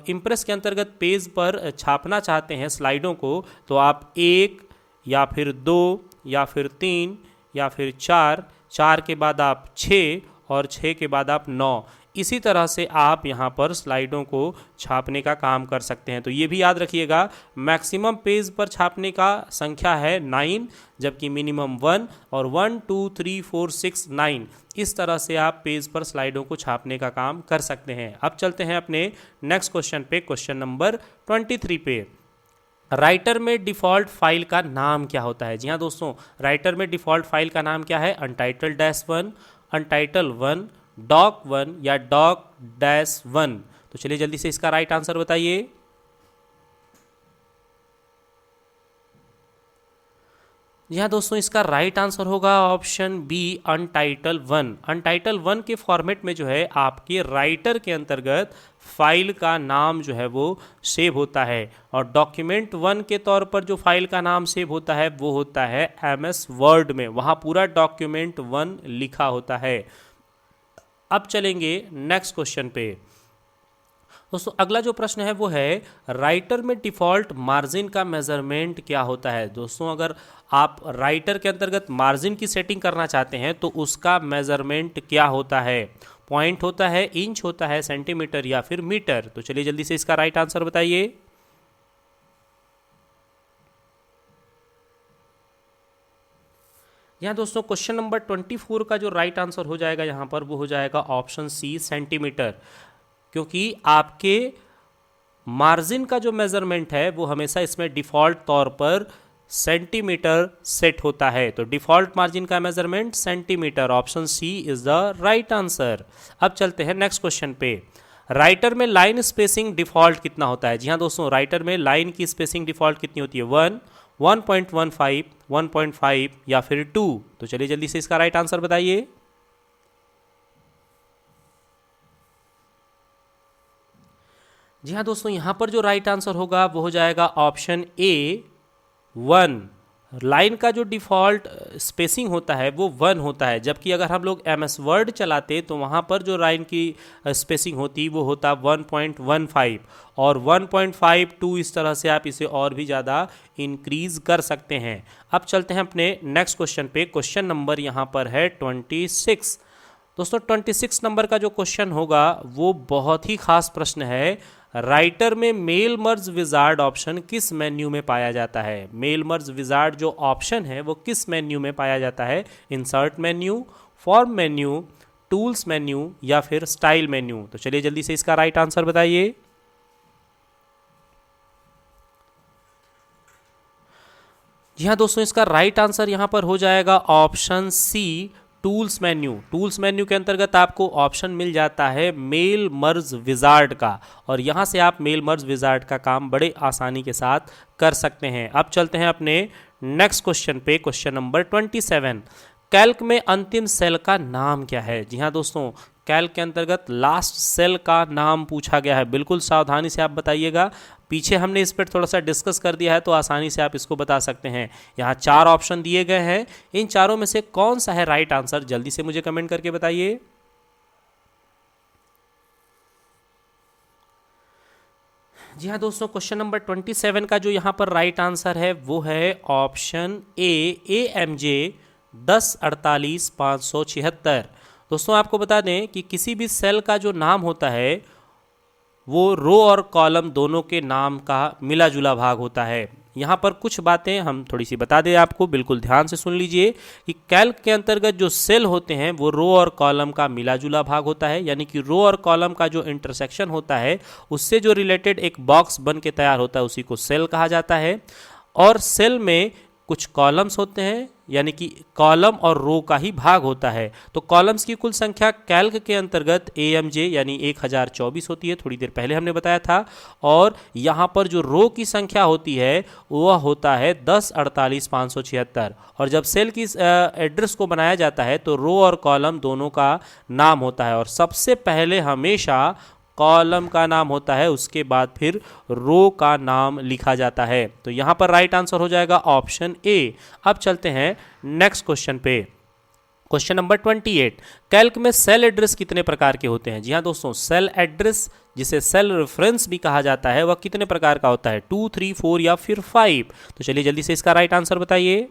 इम्प्रेस के अंतर्गत पेज पर छापना चाहते हैं स्लाइडों को, तो आप 1 या फिर 2 या फिर 3 या फिर 4 के बाद आप 6 और 6 के बाद आप 9, इसी तरह से आप यहाँ पर स्लाइडों को छापने का काम कर सकते हैं। तो ये भी याद रखिएगा, मैक्सिमम पेज पर छापने का संख्या है 9, जबकि मिनिमम 1, और 1 2 3 4 6 9 इस तरह से आप पेज पर स्लाइडों को छापने का काम कर सकते हैं। अब चलते हैं अपने नेक्स्ट क्वेश्चन पे, क्वेश्चन नंबर 23 पे। राइटर में डिफ़ॉल्ट फाइल का नाम क्या होता है? जी हाँ दोस्तों, राइटर में डिफ़ॉल्ट फाइल का नाम क्या है? अनटाइटल-1, अनटाइटल-1, डॉक-1 या डॉक-1। तो चलिए जल्दी से इसका राइट आंसर बताइए। जी हाँ दोस्तों, इसका राइट आंसर होगा ऑप्शन बी, अनटाइटल-1। अनटाइटल-1 के फॉर्मेट में जो है आपके राइटर के अंतर्गत फाइल का नाम जो है वो सेव होता है, और डॉक्यूमेंट 1 के तौर पर जो फाइल का नाम सेव होता है वो होता है MS वर्ड में, वहाँ पूरा डॉक्यूमेंट 1 लिखा होता है। अब चलेंगे नेक्स्ट क्वेश्चन पे। दोस्तों अगला जो प्रश्न है वो है, राइटर में डिफ़ॉल्ट मार्जिन का मेजरमेंट क्या होता है? दोस्तों अगर आप राइटर के अंतर्गत मार्जिन की सेटिंग करना चाहते हैं तो उसका मेजरमेंट क्या होता है? पॉइंट होता है, इंच होता है, सेंटीमीटर या फिर मीटर? तो चलिए जल्दी से इसका राइट आंसर बताइए। यहाँ दोस्तों क्वेश्चन नंबर 24 का जो राइट आंसर हो जाएगा यहाँ पर वो हो जाएगा ऑप्शन सी, सेंटीमीटर, क्योंकि आपके मार्जिन का जो मेजरमेंट है वो हमेशा इसमें डिफ़ॉल्ट तौर पर सेंटीमीटर सेट होता है। तो डिफ़ॉल्ट मार्जिन का measurement centimetre, option C is the right answer. अब चलते हैं नेक्स्ट क्वेश्चन पे। राइटर में लाइन स्पेसिंग डिफ़ॉल्ट कितना होता है? जी हाँ दोस्तों, राइटर में लाइन की स्पेसिंग डिफ़ॉल्ट कितनी होती है? 1, 1.15, 1.5 या फिर 2? तो चलिए जल्दी से इसका राइट आंसर बताइए। जी हाँ दोस्तों, यहाँ पर जो राइट आंसर होगा वो हो जाएगा ऑप्शन ए, 1। लाइन का जो डिफ़ॉल्ट स्पेसिंग होता है वो 1 होता है, जबकि अगर हम लोग MS वर्ड चलाते तो वहाँ पर जो लाइन की स्पेसिंग होती वो होता 1.15 और 1.5, 2 इस तरह से आप इसे और भी ज़्यादा इंक्रीज़ कर सकते हैं। अब चलते हैं अपने नेक्स्ट क्वेश्चन पे। क्वेश्चन नंबर यहाँ पर है 26। दोस्तों 26 नंबर का जो क्वेश्चन होगा वो बहुत ही खास प्रश्न है। राइटर में मेल मर्ज विजार्ड ऑप्शन किस मेन्यू में पाया जाता है? मेल मर्ज विजार्ड जो ऑप्शन है वो किस मेन्यू में पाया जाता है? Insert menu, form menu, tools menu या फिर स्टाइल मेन्यू? तो चलिए जल्दी से इसका राइट आंसर बताइए। जी हाँ दोस्तों, इसका राइट आंसर यहाँ पर हो जाएगा option C, tools menu. Tools menu के अंतर्गत आपको ऑप्शन मिल जाता है मेल मर्ज विजार्ड का, और यहाँ से आप मेल मर्ज विजार्ड का काम बड़े आसानी के साथ कर सकते हैं। अब चलते हैं अपने नेक्स्ट क्वेश्चन पे, क्वेश्चन नंबर 27। कैल्क में अंतिम सेल का नाम क्या है? जी हाँ दोस्तों, कैल्क के अंतर्गत लास्ट सेल का नाम पूछा गया है। बिल्कुल सावधानी से आप बताइएगा, पीछे हमने इस पर थोड़ा सा डिस्कस कर दिया है तो आसानी से आप इसको बता सकते हैं। यहाँ 4 ऑप्शन दिए गए हैं, इन चारों में से कौन सा है राइट आंसर? जल्दी से मुझे कमेंट करके बताइए। जी हाँ दोस्तों, क्वेश्चन नंबर 27 का जो यहाँ पर राइट आंसर है वो है ऑप्शन ए, AMJ 1048-576। दोस्तों आपको बता दें कि किसी भी सेल का जो नाम होता है वो रो और कॉलम दोनों के नाम का मिला जुला भाग होता है। यहाँ पर कुछ बातें हम थोड़ी सी बता दें आपको, बिल्कुल ध्यान से सुन लीजिए कि कैल्क के अंतर्गत जो सेल होते हैं वो रो और कॉलम का मिला जुला भाग होता है, यानी कि रो और कॉलम का जो इंटरसेक्शन होता है उससे जो रिलेटेड एक बॉक्स बन के तैयार होता है उसी को सेल कहा जाता है। और सेल में कुछ कॉलम्स होते हैं, यानी कि कॉलम और रो का ही भाग होता है। तो कॉलम्स की कुल संख्या कैल्क के अंतर्गत AMJ यानी 1024 होती है, थोड़ी देर पहले हमने बताया था। और यहाँ पर जो रो की संख्या होती है वह होता है 1048-576। और जब सेल की एड्रेस को बनाया जाता है तो रो और कॉलम दोनों का नाम होता है, और सबसे पहले हमेशा कॉलम का नाम होता है, उसके बाद फिर रो का नाम लिखा जाता है। तो यहाँ पर राइट आंसर हो जाएगा ऑप्शन ए। अब चलते हैं नेक्स्ट क्वेश्चन पे, क्वेश्चन नंबर 28। कैल्क में सेल एड्रेस कितने प्रकार के होते हैं? जी हाँ दोस्तों, सेल एड्रेस जिसे सेल रेफरेंस भी कहा जाता है वह कितने प्रकार का होता है? 2, 3, 4 या फिर 5? तो चलिए जल्दी से इसका राइट आंसर बताइए।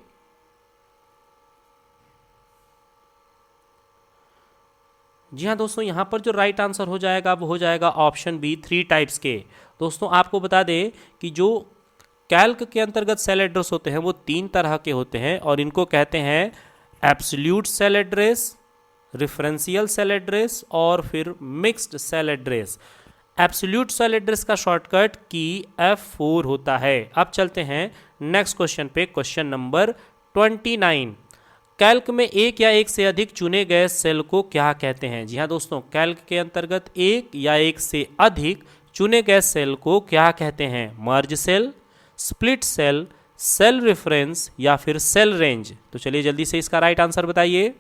जी हाँ दोस्तों, यहाँ पर जो राइट आंसर हो जाएगा वो हो जाएगा ऑप्शन बी, 3 टाइप्स के। दोस्तों आपको बता दें कि जो कैल्क के अंतर्गत सेल एड्रेस होते हैं वो 3 तरह के होते हैं और इनको कहते हैं absolute cell address, referential cell address और फिर mixed cell address. Absolute cell address का शॉर्टकट की F4 होता है। अब चलते हैं नेक्स्ट क्वेश्चन पे, क्वेश्चन नंबर 29। कैल्क में एक या एक से अधिक चुने गए सेल को क्या कहते हैं? जी हाँ दोस्तों, कैल्क के अंतर्गत एक या एक से अधिक चुने गए सेल को क्या कहते हैं? Merge cell, split cell, cell reference या फिर सेल रेंज। तो चलिए जल्दी से इसका राइट आंसर बताइए।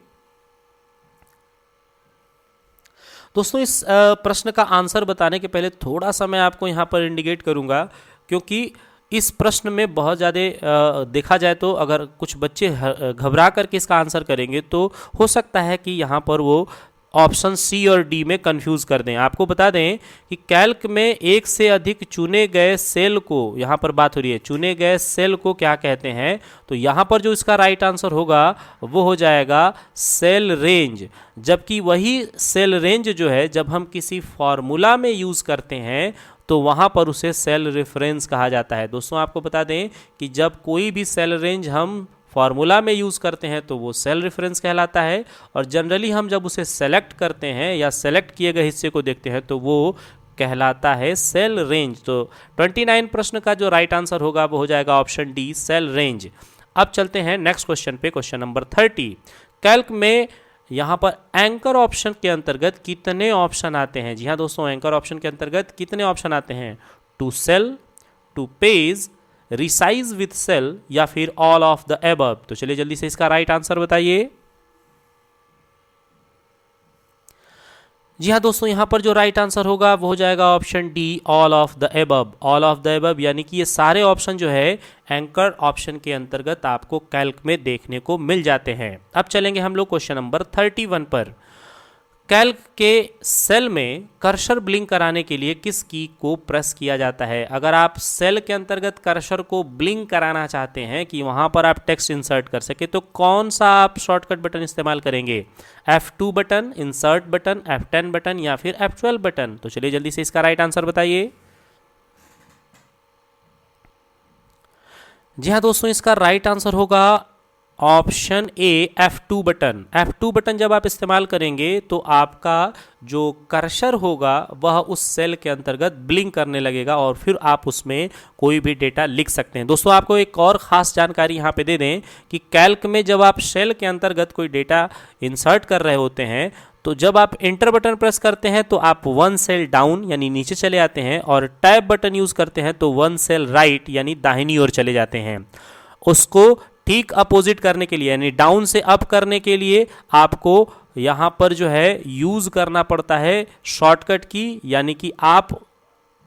दोस्तों इस प्रश्न का आंसर बताने के पहले थोड़ा सा मैं आपको यहाँ पर इंडिकेट करूँगा, क्योंकि इस प्रश्न में बहुत ज़्यादा देखा जाए तो अगर कुछ बच्चे घबरा करके इसका आंसर करेंगे तो हो सकता है कि यहाँ पर वो ऑप्शन सी और डी में कंफ्यूज कर दें। आपको बता दें कि कैल्क में एक से अधिक चुने गए सेल को, यहाँ पर बात हो रही है चुने गए सेल को क्या कहते हैं, तो यहाँ पर जो इसका राइट आंसर होगा वो हो जाएगा सेल रेंज। जबकि वही सेल रेंज जो है जब हम किसी फॉर्मूला में यूज़ करते हैं तो वहाँ पर उसे सेल रेफरेंस कहा जाता है। दोस्तों आपको बता दें कि जब कोई भी सेल रेंज हम फार्मूला में यूज़ करते हैं तो वो सेल रेफरेंस कहलाता है, और जनरली हम जब उसे सेलेक्ट करते हैं या सेलेक्ट किए गए हिस्से को देखते हैं तो वो कहलाता है सेल रेंज। तो 29 प्रश्न का जो राइट आंसर होगा वो हो जाएगा ऑप्शन डी, सेल रेंज। अब चलते हैं नेक्स्ट क्वेश्चन पे, क्वेश्चन नंबर 30। कैल्क में यहाँ पर एंकर ऑप्शन के अंतर्गत कितने ऑप्शन आते हैं? जी हाँ दोस्तों, एंकर ऑप्शन के अंतर्गत कितने ऑप्शन आते हैं? To cell, to page, resize with cell या फिर ऑल ऑफ द एबव। तो चलिए जल्दी से इसका राइट आंसर बताइए। जी हाँ दोस्तों, यहाँ पर जो राइट आंसर होगा वो हो जाएगा option D, all of the above. All of the above यानी कि ये सारे ऑप्शन जो है एंकर ऑप्शन के अंतर्गत आपको कैल्क में देखने को मिल जाते हैं। अब चलेंगे हम लोग क्वेश्चन नंबर 31 पर। कैल्क के सेल में कर्सर ब्लिंक कराने के लिए किस की को प्रेस किया जाता है? अगर आप सेल के अंतर्गत कर्सर को ब्लिंक कराना चाहते हैं कि वहां पर आप टेक्स्ट इंसर्ट कर सके तो कौन सा आप शॉर्टकट बटन इस्तेमाल करेंगे? F2 button, insert button, F10 button या फिर F12 बटन? तो चलिए जल्दी से इसका राइट आंसर बताइए। जी हाँ दोस्तों, इसका राइट आंसर होगा option A, F2 button. F2 button जब आप इस्तेमाल करेंगे तो आपका जो कर्सर होगा वह उस सेल के अंतर्गत ब्लिंक करने लगेगा और फिर आप उसमें कोई भी डेटा लिख सकते हैं। दोस्तों आपको एक और ख़ास जानकारी यहाँ पे दे दें कि कैल्क में जब आप सेल के अंतर्गत कोई डेटा इंसर्ट कर रहे होते हैं तो जब आप एंटर बटन प्रेस करते हैं तो आप 1 सेल डाउन यानी नीचे चले आते हैं, और टैब बटन यूज़ करते हैं तो 1 सेल राइट यानी दाहिनी ओर चले जाते हैं। उसको ठीक अपोजिट करने के लिए यानी डाउन से अप करने के लिए आपको यहाँ पर जो है यूज़ करना पड़ता है शॉर्टकट की, यानी कि आप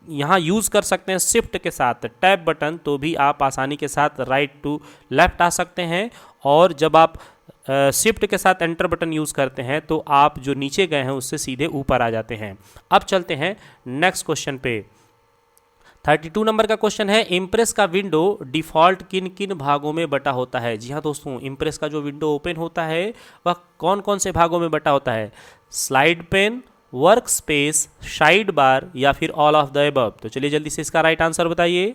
यहाँ यूज़ कर सकते हैं शिफ्ट के साथ टैब बटन, तो भी आप आसानी के साथ राइट टू लेफ्ट आ सकते हैं। और जब आप शिफ्ट के साथ एंटर बटन यूज़ करते हैं तो आप जो नीचे गए हैं उससे सीधे ऊपर आ जाते हैं। अब चलते हैं नेक्स्ट क्वेश्चन पे। 32 नंबर का क्वेश्चन है, इम्प्रेस का विंडो डिफ़ॉल्ट किन किन भागों में बटा होता है? जी हाँ दोस्तों, इम्प्रेस का जो विंडो ओपन होता है वह कौन कौन से भागों में बटा होता है? Slide pane, work space, side bar या फिर ऑल ऑफ द एबव? तो चलिए जल्दी से इसका राइट आंसर बताइए।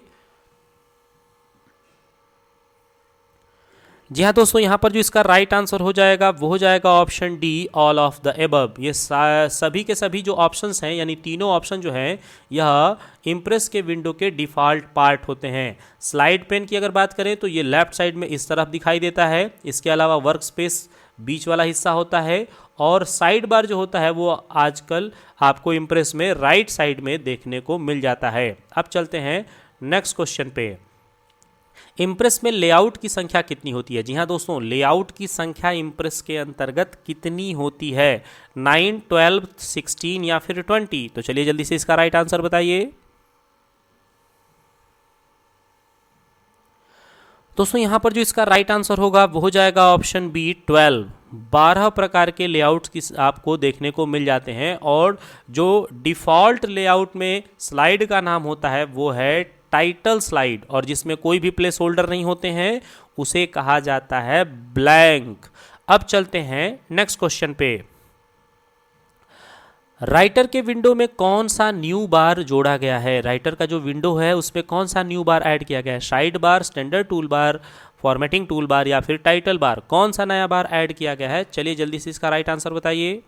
जी हाँ दोस्तों, यहाँ पर जो इसका राइट आंसर हो जाएगा वो हो जाएगा option D, all of the above. ये सभी के सभी जो ऑप्शंस हैं यानी तीनों ऑप्शन जो हैं यह इम्प्रेस के विंडो के डिफ़ॉल्ट पार्ट होते हैं। स्लाइड पेन की अगर बात करें तो ये लेफ्ट साइड में इस तरफ दिखाई देता है, इसके अलावा वर्क स्पेस बीच वाला हिस्सा होता है, और साइड बार जो होता है वो आजकल आपको इम्प्रेस में राइट साइड में देखने को मिल जाता है। अब चलते हैं नेक्स्ट क्वेश्चन पे। इम्प्रेस में लेआउट की संख्या कितनी होती है? जी हाँ दोस्तों, लेआउट की संख्या इम्प्रेस के अंतर्गत कितनी होती है? 9, 12, 16 या फिर 20? तो चलिए जल्दी से इसका राइट आंसर बताइए। दोस्तों यहाँ पर जो इसका राइट आंसर होगा वो हो जाएगा ऑप्शन बी, 12। 12 प्रकार के लेआउट्स की आपको देखने को मिल जाते हैं, और जो डिफ़ॉल्ट लेआउट में स्लाइड का नाम होता है वो है टाइटल स्लाइड, और जिसमें कोई भी प्लेस होल्डर नहीं होते हैं उसे कहा जाता है ब्लैंक। अब चलते हैं नेक्स्ट क्वेश्चन पे। राइटर के विंडो में कौन सा न्यू बार जोड़ा गया है? राइटर का जो विंडो है उसमें कौन सा न्यू बार ऐड किया गया है? Side bar, standard tool bar, formatting tool bar या फिर टाइटल बार? कौन सा नया बार ऐड किया गया है? चलिए जल्दी से इसका राइट आंसर बताइए।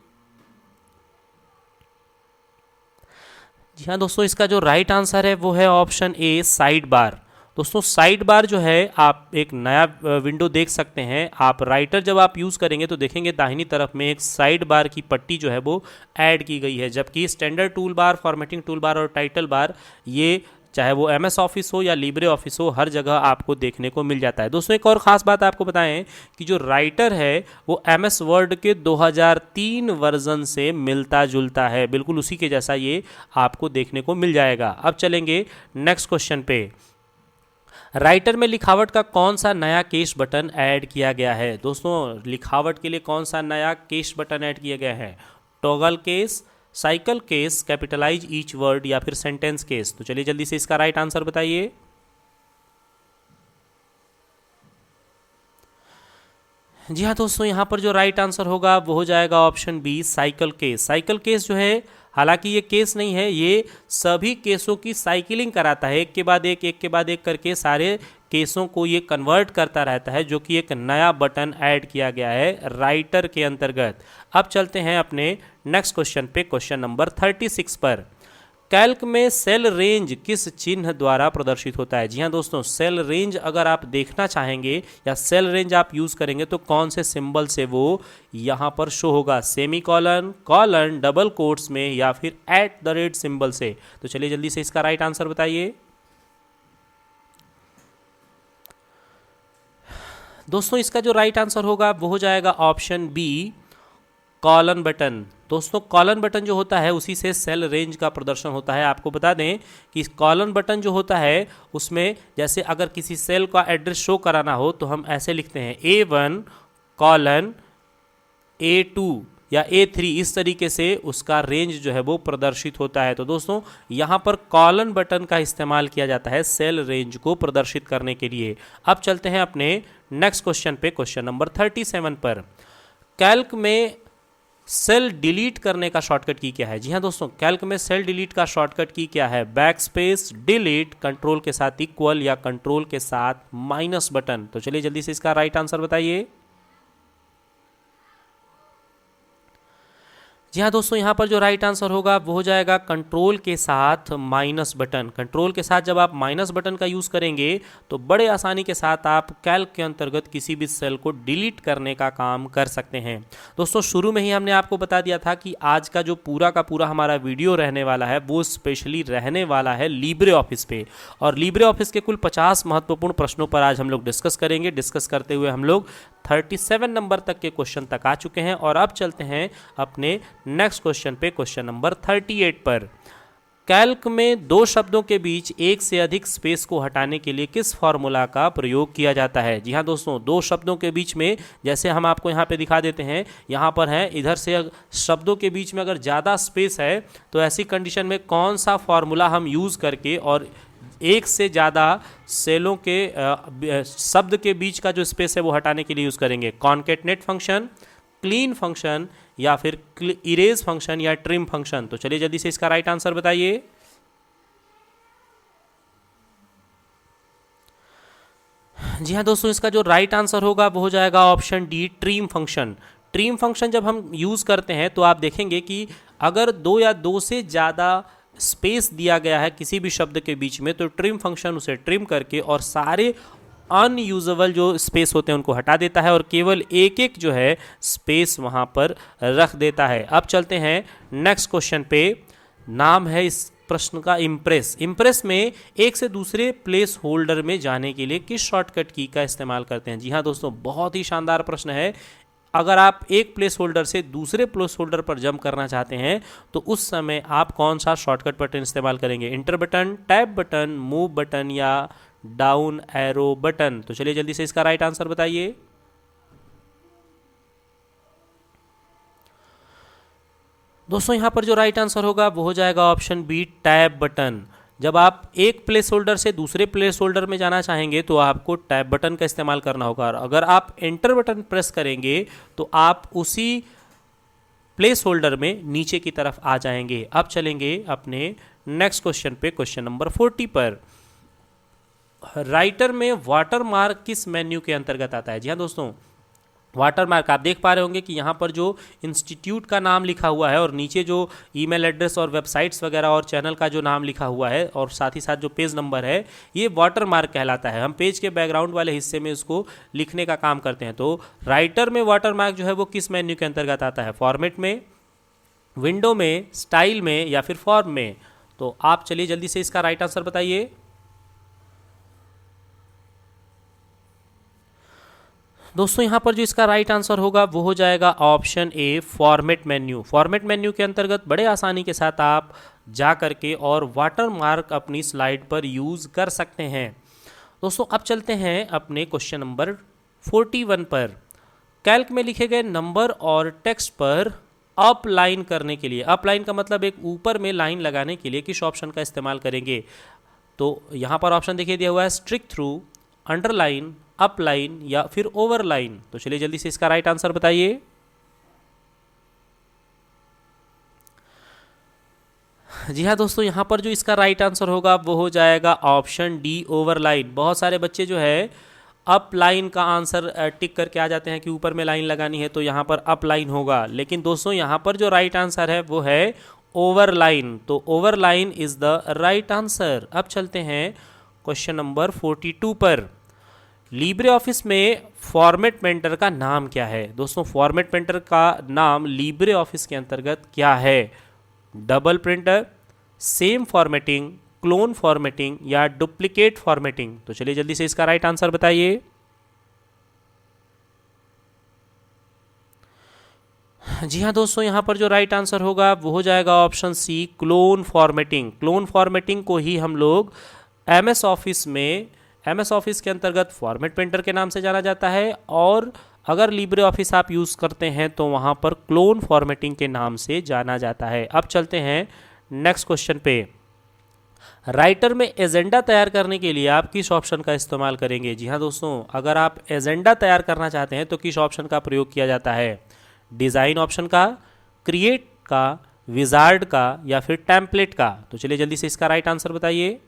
जी हाँ दोस्तों, इसका जो राइट आंसर है वो है ऑप्शन ए, साइड बार। दोस्तों साइड बार जो है, आप एक नया विंडो देख सकते हैं। आप राइटर जब आप यूज़ करेंगे तो देखेंगे दाहिनी तरफ में एक साइड बार की पट्टी जो है वो ऐड की गई है, जबकि standard tool bar, formatting tool bar और टाइटल बार, ये चाहे वो एमएस ऑफिस हो या लिब्रे ऑफिस हो, हर जगह आपको देखने को मिल जाता है। दोस्तों एक और ख़ास बात आपको बताएं कि जो राइटर है वो एमएस वर्ड के 2003 वर्जन से मिलता जुलता है, बिल्कुल उसी के जैसा ये आपको देखने को मिल जाएगा। अब चलेंगे नेक्स्ट क्वेश्चन पे। राइटर में लिखावट का कौन सा नया केस बटन ऐड किया गया है? दोस्तों लिखावट के लिए कौन सा नया केस बटन ऐड किया गया है? Toggle case, cycle case, capitalize each word या फिर सेंटेंस केस? तो चलिए जल्दी से इसका राइट आंसर बताइए। जी हाँ दोस्तों, यहाँ पर जो राइट आंसर होगा वो हो जाएगा option B, cycle case. Cycle case जो है, हालांकि ये केस नहीं है, ये सभी केसों की साइकिलिंग कराता है, एक के बाद एक करके सारे केसों को ये कन्वर्ट करता रहता है, जो कि एक नया बटन ऐड किया गया है राइटर के अंतर्गत। अब चलते हैं अपने नेक्स्ट क्वेश्चन पे, क्वेश्चन नंबर 36 पर। कैल्क में सेल रेंज किस चिन्ह द्वारा प्रदर्शित होता है? जी हाँ दोस्तों, सेल रेंज अगर आप देखना चाहेंगे या सेल रेंज आप यूज करेंगे तो कौन से सिंबल से वो यहाँ पर शो होगा? Semi colon, colon, double quotes में या फिर @ सिंबल से? तो चलिए जल्दी से इसका राइट आंसर बताइए। दोस्तों इसका जो राइट आंसर होगा वो हो जाएगा ऑप्शन बी, कॉलन बटन। दोस्तों कॉलन बटन जो होता है उसी से सेल रेंज का प्रदर्शन होता है। आपको बता दें कि कॉलन बटन जो होता है उसमें जैसे अगर किसी सेल का एड्रेस शो कराना हो तो हम ऐसे लिखते हैं A1 कॉलन A2 या A3, इस तरीके से उसका रेंज जो है वो प्रदर्शित होता है। तो दोस्तों यहाँ पर कॉलन बटन का इस्तेमाल किया जाता है सेल रेंज को प्रदर्शित करने के लिए। अब चलते हैं अपने नेक्स्ट क्वेश्चन पे, क्वेश्चन नंबर 37 पर। कैल्क में सेल डिलीट करने का शॉर्टकट की क्या है? जी हाँ दोस्तों, कैल्क में सेल डिलीट का शॉर्टकट की क्या है? बैक स्पेस, डिलीट, कंट्रोल के साथ इक्वल या कंट्रोल के साथ माइनस बटन? तो चलिए जल्दी से इसका राइट आंसर बताइए। जी हाँ दोस्तों, यहाँ पर जो राइट आंसर होगा वो हो जाएगा कंट्रोल के साथ माइनस बटन। कंट्रोल के साथ जब आप माइनस बटन का यूज़ करेंगे तो बड़े आसानी के साथ आप कैल्क के अंतर्गत किसी भी सेल को डिलीट करने का काम कर सकते हैं। दोस्तों शुरू में ही हमने आपको बता दिया था कि आज का जो पूरा का पूरा हमारा वीडियो रहने वाला है वो स्पेशली रहने वाला है लिब्रे ऑफिस पे, और लिब्रे ऑफिस के कुल 50 महत्वपूर्ण प्रश्नों पर आज हम लोग डिस्कस करेंगे। डिस्कस करते हुए हम लोग 37 नंबर तक के क्वेश्चन तक आ चुके हैं, और अब चलते हैं अपने नेक्स्ट क्वेश्चन पे, क्वेश्चन नंबर 38 पर। कैल्क में दो शब्दों के बीच एक से अधिक स्पेस को हटाने के लिए किस फॉर्मूला का प्रयोग किया जाता है? जी हाँ दोस्तों, दो शब्दों के बीच में, जैसे हम आपको यहाँ पे दिखा देते हैं, यहाँ पर है इधर से शब्दों के बीच में अगर ज़्यादा स्पेस है तो ऐसी कंडीशन में कौन सा फॉर्मूला हम यूज़ करके और एक से ज़्यादा सेलों के शब्द के बीच का जो स्पेस है वो हटाने के लिए यूज़ करेंगे? कॉन्केटनेट फंक्शन, क्लीन फंक्शन या फिर इरेज फंक्शन या ट्रिम फंक्शन? तो चलिए जल्दी से इसका राइट आंसर बताइए। जी हाँ दोस्तों, इसका जो राइट आंसर होगा वो हो जाएगा option D, trim function. Trim function जब हम यूज़ करते हैं तो आप देखेंगे कि अगर दो या दो से ज़्यादा स्पेस दिया गया है किसी भी शब्द के बीच में तो ट्रिम फंक्शन उसे ट्रिम करके और सारे अनयूजेबल जो स्पेस होते हैं उनको हटा देता है और केवल एक एक जो है स्पेस वहाँ पर रख देता है। अब चलते हैं नेक्स्ट क्वेश्चन पे। नाम है इस प्रश्न का इम्प्रेस। इम्प्रेस में एक से दूसरे प्लेस होल्डर में जाने के लिए किस शॉर्टकट की का इस्तेमाल करते हैं? जी हाँ दोस्तों, बहुत ही शानदार प्रश्न है। अगर आप एक प्लेस होल्डर से दूसरे प्लेस होल्डर पर जंप करना चाहते हैं तो उस समय आप कौन सा शॉर्टकट बटन इस्तेमाल करेंगे? Inter button, tab button, move button या डाउन एरो बटन? तो चलिए जल्दी से इसका राइट आंसर बताइए। दोस्तों यहाँ पर जो राइट आंसर होगा वो हो जाएगा ऑप्शन बी, टैब बटन। जब आप एक प्लेस होल्डर से दूसरे प्लेस होल्डर में जाना चाहेंगे तो आपको टैब बटन का इस्तेमाल करना होगा, और अगर आप एंटर बटन प्रेस करेंगे तो आप उसी प्लेस होल्डर में नीचे की तरफ आ जाएंगे। अब चलेंगे अपने नेक्स्ट क्वेश्चन पे, क्वेश्चन नंबर 40 पर। राइटर में वाटरमार्क किस मेन्यू के अंतर्गत आता है? जी हाँ दोस्तों, वाटरमार्क आप देख पा रहे होंगे कि यहाँ पर जो इंस्टीट्यूट का नाम लिखा हुआ है और नीचे जो ईमेल एड्रेस और वेबसाइट्स वगैरह और चैनल का जो नाम लिखा हुआ है और साथ ही साथ जो पेज नंबर है, ये वाटरमार्क कहलाता है। हम पेज के बैकग्राउंड वाले हिस्से में इसको लिखने का काम करते हैं। तो राइटर में वाटरमार्क जो है वो किस मेन्यू के अंतर्गत आता है? फॉर्मेट में, विंडो में, स्टाइल में या फिर फॉर्म में? तो आप चलिए जल्दी से इसका राइट आंसर बताइए। दोस्तों यहाँ पर जो इसका राइट आंसर होगा वो हो जाएगा option A, format menu. Format menu के अंतर्गत बड़े आसानी के साथ आप जा करके और वाटरमार्क अपनी स्लाइड पर यूज़ कर सकते हैं। दोस्तों अब चलते हैं अपने क्वेश्चन नंबर 41 पर। कैल्क में लिखे गए नंबर और टेक्स्ट पर अप लाइन करने के लिए, अप लाइन का मतलब एक ऊपर में लाइन लगाने के लिए किस ऑप्शन का इस्तेमाल करेंगे? तो यहाँ पर ऑप्शन देखिए दिया हुआ है, strike through, underline, up line या फिर ओवर लाइन। तो चलिए जल्दी से इसका राइट आंसर बताइए। जी हाँ दोस्तों, यहाँ पर जो इसका राइट आंसर होगा वो हो जाएगा ऑप्शन डी, ओवर लाइन। बहुत सारे बच्चे जो है अप लाइन का आंसर टिक करके आ जाते हैं कि ऊपर में लाइन लगानी है, तो यहाँ पर अप लाइन होगा। लेकिन दोस्तों यहाँ पर जो राइट आंसर है वो है ओवर लाइन। तो over line is the right answer. अब चलते हैं क्वेश्चन नंबर 42 पर। लिब्रे ऑफिस में फॉर्मेट पेंटर का नाम क्या है? दोस्तों फॉर्मेट पेंटर का नाम लिब्रे ऑफिस के अंतर्गत क्या है? Double printer, same formatting, clone formatting या डुप्लीकेट फॉर्मेटिंग? तो चलिए जल्दी से इसका राइट आंसर बताइए। जी हाँ दोस्तों, यहाँ पर जो राइट आंसर होगा वो हो जाएगा option C, clone formatting. Clone formatting को ही हम लोग एमएस ऑफिस में, एमएस ऑफिस के अंतर्गत फॉर्मेट पेंटर के नाम से जाना जाता है, और अगर लिब्रे ऑफिस आप यूज़ करते हैं तो वहाँ पर क्लोन फॉर्मेटिंग के नाम से जाना जाता है। अब चलते हैं नेक्स्ट क्वेश्चन पे। राइटर में एजेंडा तैयार करने के लिए आप किस ऑप्शन का इस्तेमाल करेंगे? जी हाँ दोस्तों, अगर आप एजेंडा तैयार करना चाहते हैं तो किस ऑप्शन का प्रयोग किया जाता है? डिज़ाइन ऑप्शन का, क्रिएट का, विजार्ड का या फिर टेम्पलेट का? तो चलिए जल्दी से इसका राइट आंसर बताइए।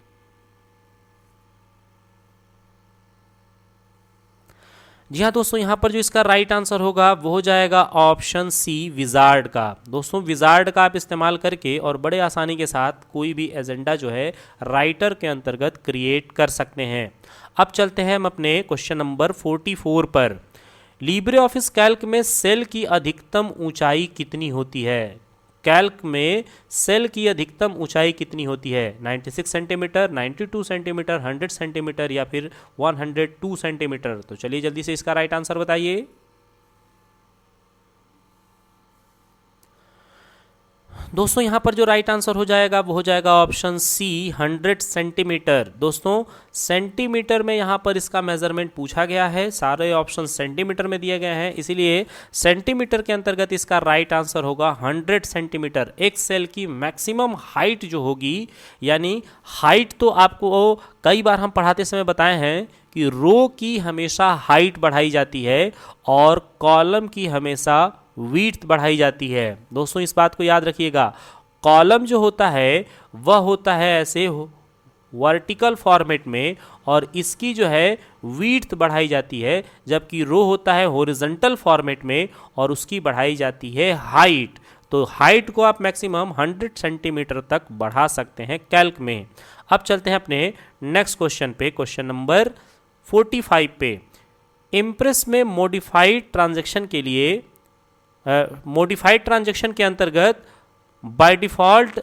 जी हाँ दोस्तों, यहाँ पर जो इसका राइट आंसर होगा वो हो जाएगा ऑप्शन सी, विजार्ड का। दोस्तों विजार्ड का आप इस्तेमाल करके और बड़े आसानी के साथ कोई भी एजेंडा जो है राइटर के अंतर्गत क्रिएट कर सकते हैं। अब चलते हैं हम अपने क्वेश्चन नंबर 44 पर। लिब्रे ऑफिस कैल्क में सेल की अधिकतम ऊंचाई कितनी होती है? कैल्क में सेल की अधिकतम ऊंचाई कितनी होती है? 96 सेंटीमीटर, 92 सेंटीमीटर, 100 सेंटीमीटर या फिर 102 सेंटीमीटर? तो चलिए जल्दी से इसका राइट आंसर बताइए। दोस्तों यहाँ पर जो राइट आंसर हो जाएगा वो हो जाएगा ऑप्शन सी, 100 सेंटीमीटर। दोस्तों सेंटीमीटर में यहाँ पर इसका मेजरमेंट पूछा गया है, सारे ऑप्शन सेंटीमीटर में दिए गए हैं, इसीलिए सेंटीमीटर के अंतर्गत इसका राइट आंसर होगा 100 सेंटीमीटर। एक सेल की मैक्सिमम हाइट जो होगी, यानी हाइट तो आपको कई बार हम पढ़ाते समय बताए हैं कि रो की हमेशा हाइट बढ़ाई जाती है और कॉलम की हमेशा विड्थ बढ़ाई जाती है। दोस्तों इस बात को याद रखिएगा, कॉलम जो होता है वह होता है ऐसे वर्टिकल फॉर्मेट में और इसकी जो है विड्थ बढ़ाई जाती है, जबकि रो होता है हॉरिजॉन्टल फॉर्मेट में और उसकी बढ़ाई जाती है हाइट। तो हाइट को आप मैक्सिमम 100 सेंटीमीटर तक बढ़ा सकते हैं कैल्क में। अब चलते हैं अपने नेक्स्ट क्वेश्चन पे, क्वेश्चन नंबर 45 पे। इम्प्रेस में मॉडिफाइड ट्रांजैक्शन के लिए, मॉडिफाइड ट्रांजैक्शन के अंतर्गत बाय डिफॉल्ट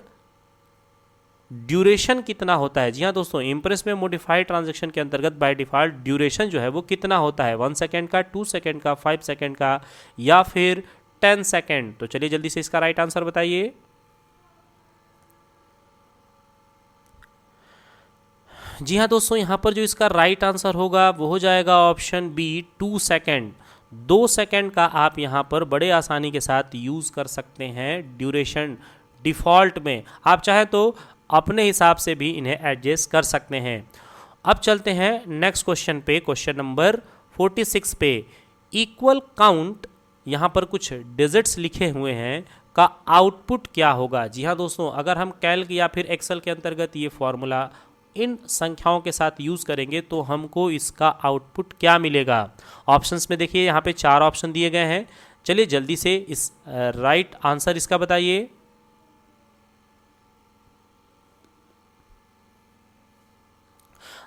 ड्यूरेशन कितना होता है? जी हाँ दोस्तों, इम्प्रेस में मॉडिफाइड ट्रांजैक्शन के अंतर्गत बाय डिफॉल्ट ड्यूरेशन जो है वो कितना होता है? 1 सेकेंड का, 2 सेकेंड का, 5 सेकेंड का या फिर 10 सेकेंड? तो चलिए जल्दी से इसका राइट आंसर बताइए। जी हाँ दोस्तों, यहाँ पर जो इसका राइट आंसर होगा वो हो जाएगा ऑप्शन बी, 2 सेकेंड। 2 सेकेंड का आप यहाँ पर बड़े आसानी के साथ यूज़ कर सकते हैं ड्यूरेशन डिफ़ॉल्ट में। आप चाहे तो अपने हिसाब से भी इन्हें एडजस्ट कर सकते हैं। अब चलते हैं नेक्स्ट क्वेश्चन पे, क्वेश्चन नंबर 46 पे। इक्वल काउंट यहाँ पर कुछ डिजिट्स लिखे हुए हैं का आउटपुट क्या होगा। जी हाँ दोस्तों, अगर हम कैल्क या फिर एक्सेल के अंतर्गत ये फॉर्मूला इन संख्याओं के साथ यूज़ करेंगे तो हमको इसका आउटपुट क्या मिलेगा। ऑप्शंस में देखिए यहाँ पे 4 ऑप्शन दिए गए हैं। चलिए जल्दी से इस राइट आंसर इसका बताइए।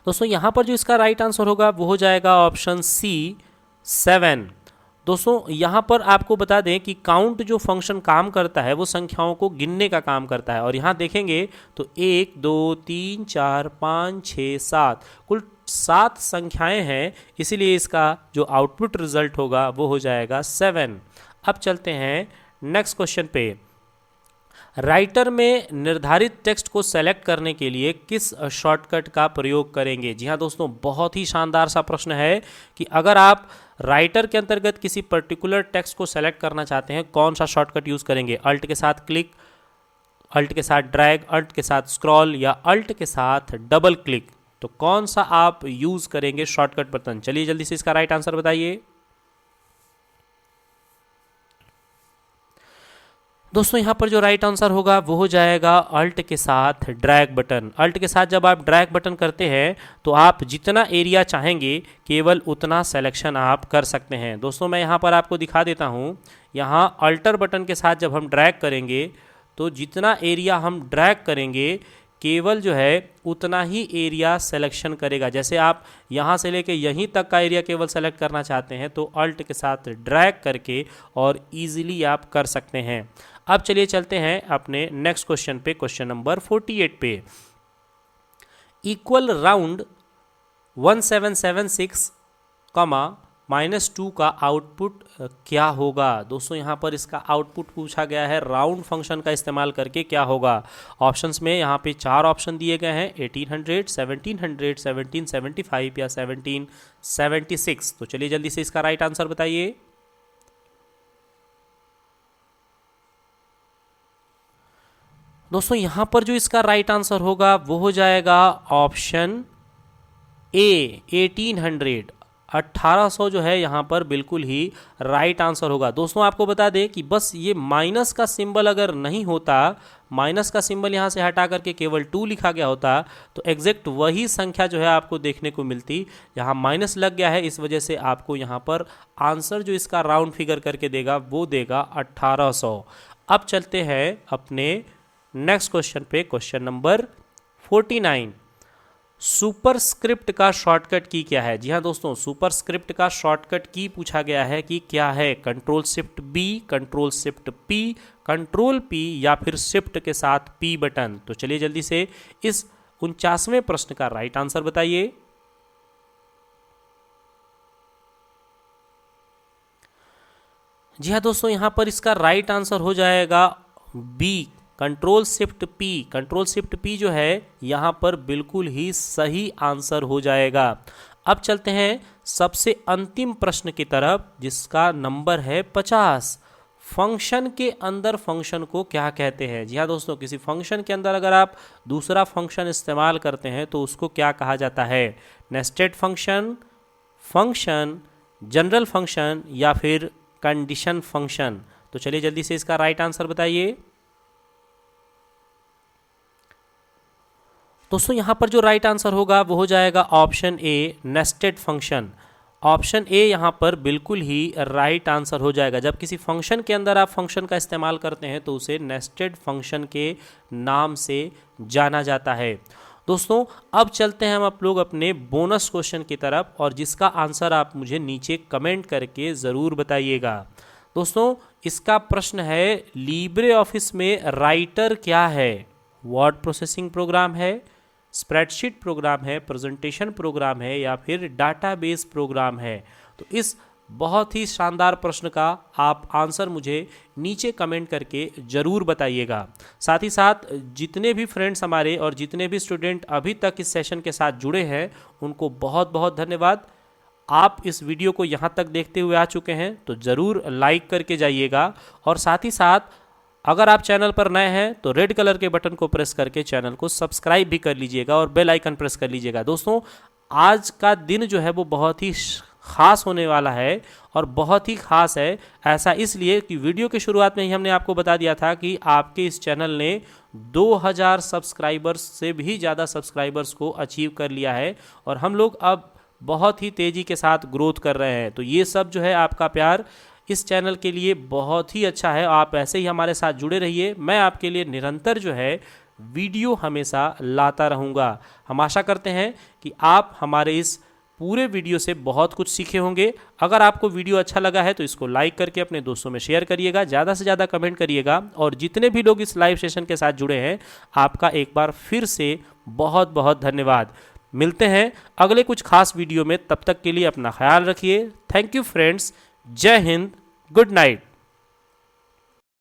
दोस्तों यहाँ पर जो इसका राइट आंसर होगा वो हो जाएगा ऑप्शन सी 7। दोस्तों यहाँ पर आपको बता दें कि काउंट जो फंक्शन काम करता है वो संख्याओं को गिनने का काम करता है, और यहाँ देखेंगे तो 1 2 3 4 5 6 7 कुल 7 संख्याएं हैं, इसीलिए इसका जो आउटपुट रिजल्ट होगा वो हो जाएगा 7। अब चलते हैं नेक्स्ट क्वेश्चन पे। राइटर में निर्धारित टेक्स्ट को सेलेक्ट करने के लिए किस शॉर्टकट का प्रयोग करेंगे। जी हाँ दोस्तों, बहुत ही शानदार सा प्रश्न है कि अगर आप राइटर के अंतर्गत किसी पर्टिकुलर टेक्स्ट को सेलेक्ट करना चाहते हैं, कौन सा शॉर्टकट यूज़ करेंगे। अल्ट के साथ क्लिक, अल्ट के साथ ड्रैग, अल्ट के साथ स्क्रॉल या अल्ट के साथ डबल क्लिक, तो कौन सा आप यूज़ करेंगे शॉर्टकट बटन। चलिए जल्दी से इसका राइट आंसर बताइए। दोस्तों यहाँ पर जो राइट आंसर होगा वो हो जाएगा अल्ट के साथ ड्रैग बटन। अल्ट के साथ जब आप ड्रैग बटन करते हैं तो आप जितना एरिया चाहेंगे केवल उतना सिलेक्शन आप कर सकते हैं। दोस्तों मैं यहाँ पर आपको दिखा देता हूँ, यहाँ अल्टर बटन के साथ जब हम ड्रैग करेंगे तो जितना एरिया हम ड्रैग करेंगे केवल जो है उतना ही एरिया सिलेक्शन करेगा। जैसे आप यहाँ से लेके यहीं तक का एरिया केवल सेलेक्ट करना चाहते हैं तो अल्ट के साथ ड्रैग करके और इजीली आप कर सकते हैं। अब चलिए चलते हैं अपने नेक्स्ट क्वेश्चन पे, क्वेश्चन नंबर 48 पे। इक्वल राउंड 1776 कमा -2 का आउटपुट क्या होगा। दोस्तों यहाँ पर इसका आउटपुट पूछा गया है, राउंड फंक्शन का इस्तेमाल करके क्या होगा। ऑप्शंस में यहाँ पे 4 ऑप्शन दिए गए हैं, 1800, 1700, 1775 या 1776। तो चलिए जल्दी से इसका राइट आंसर बताइए। दोस्तों यहाँ पर जो इसका राइट आंसर होगा वो हो जाएगा ऑप्शन ए 1800। 1800 जो है यहाँ पर बिल्कुल ही राइट आंसर होगा। दोस्तों आपको बता दें कि बस ये माइनस का सिंबल अगर नहीं होता, माइनस का सिंबल यहाँ से हटा करके केवल 2 लिखा गया होता तो एग्जैक्ट वही संख्या जो है आपको देखने को मिलती। यहाँ माइनस लग गया है, इस वजह से आपको यहाँ पर आंसर जो इसका राउंड फिगर करके देगा वो देगा 1800। अब चलते हैं अपने नेक्स्ट क्वेश्चन पे, क्वेश्चन नंबर 49। सुपरस्क्रिप्ट का शॉर्टकट की क्या है। जी हाँ दोस्तों, सुपरस्क्रिप्ट का शॉर्टकट की पूछा गया है कि क्या है। Control shift B, control shift P, control P या फिर शिफ्ट के साथ पी बटन। तो चलिए जल्दी से इस 49वें प्रश्न का राइट आंसर बताइए। जी हाँ दोस्तों, यहाँ पर इसका राइट आंसर हो जाएगा B, control shift P. Control shift P जो है यहाँ पर बिल्कुल ही सही आंसर हो जाएगा। अब चलते हैं सबसे अंतिम प्रश्न की तरफ जिसका नंबर है 50। फंक्शन के अंदर फंक्शन को क्या कहते हैं। जी हाँ दोस्तों, किसी फंक्शन के अंदर अगर आप दूसरा फंक्शन इस्तेमाल करते हैं तो उसको क्या कहा जाता है। Nested function, function, general function या फिर कंडीशन फंक्शन। तो चलिए जल्दी से इसका राइट आंसर बताइए। दोस्तों यहाँ पर जो राइट आंसर होगा वो हो जाएगा option A, nested function. Option A यहाँ पर बिल्कुल ही राइट आंसर हो जाएगा। जब किसी फंक्शन के अंदर आप फंक्शन का इस्तेमाल करते हैं तो उसे नेस्टेड फंक्शन के नाम से जाना जाता है। दोस्तों अब चलते हैं हम आप लोग अपने बोनस क्वेश्चन की तरफ, और जिसका आंसर आप मुझे नीचे कमेंट करके ज़रूर बताइएगा। दोस्तों इसका प्रश्न है, लिब्रे ऑफिस में राइटर क्या है। वर्ड प्रोसेसिंग प्रोग्राम है, स्प्रेडशीट प्रोग्राम है, प्रेजेंटेशन प्रोग्राम है या फिर डाटाबेस प्रोग्राम है। तो इस बहुत ही शानदार प्रश्न का आप आंसर मुझे नीचे कमेंट करके ज़रूर बताइएगा। साथ ही साथ जितने भी फ्रेंड्स हमारे और जितने भी स्टूडेंट अभी तक इस सेशन के साथ जुड़े हैं उनको बहुत बहुत धन्यवाद। आप इस वीडियो को यहाँ तक देखते हुए आ चुके हैं तो ज़रूर लाइक करके जाइएगा, और साथ ही साथ अगर आप चैनल पर नए हैं तो रेड कलर के बटन को प्रेस करके चैनल को सब्सक्राइब भी कर लीजिएगा और बेल आइकन प्रेस कर लीजिएगा। दोस्तों आज का दिन जो है वो बहुत ही ख़ास होने वाला है और बहुत ही ख़ास है। ऐसा इसलिए कि वीडियो की शुरुआत में ही हमने आपको बता दिया था कि आपके इस चैनल ने 2000 सब्सक्राइबर्स से भी ज़्यादा सब्सक्राइबर्स को अचीव कर लिया है और हम लोग अब बहुत ही तेज़ी के साथ ग्रोथ कर रहे हैं। तो ये सब जो है आपका प्यार इस चैनल के लिए बहुत ही अच्छा है। आप ऐसे ही हमारे साथ जुड़े रहिए। मैं आपके लिए निरंतर जो है वीडियो हमेशा लाता रहूँगा। हम आशा करते हैं कि आप हमारे इस पूरे वीडियो से बहुत कुछ सीखे होंगे। अगर आपको वीडियो अच्छा लगा है तो इसको लाइक करके अपने दोस्तों में शेयर करिएगा, ज़्यादा से ज़्यादा कमेंट करिएगा और जितने भी लोग इस लाइव सेशन के साथ जुड़े हैं आपका एक बार फिर से बहुत बहुत धन्यवाद। मिलते हैं अगले कुछ खास वीडियो में, तब तक के लिए अपना ख्याल रखिए। थैंक यू फ्रेंड्स, जय हिंद, गुड नाइट।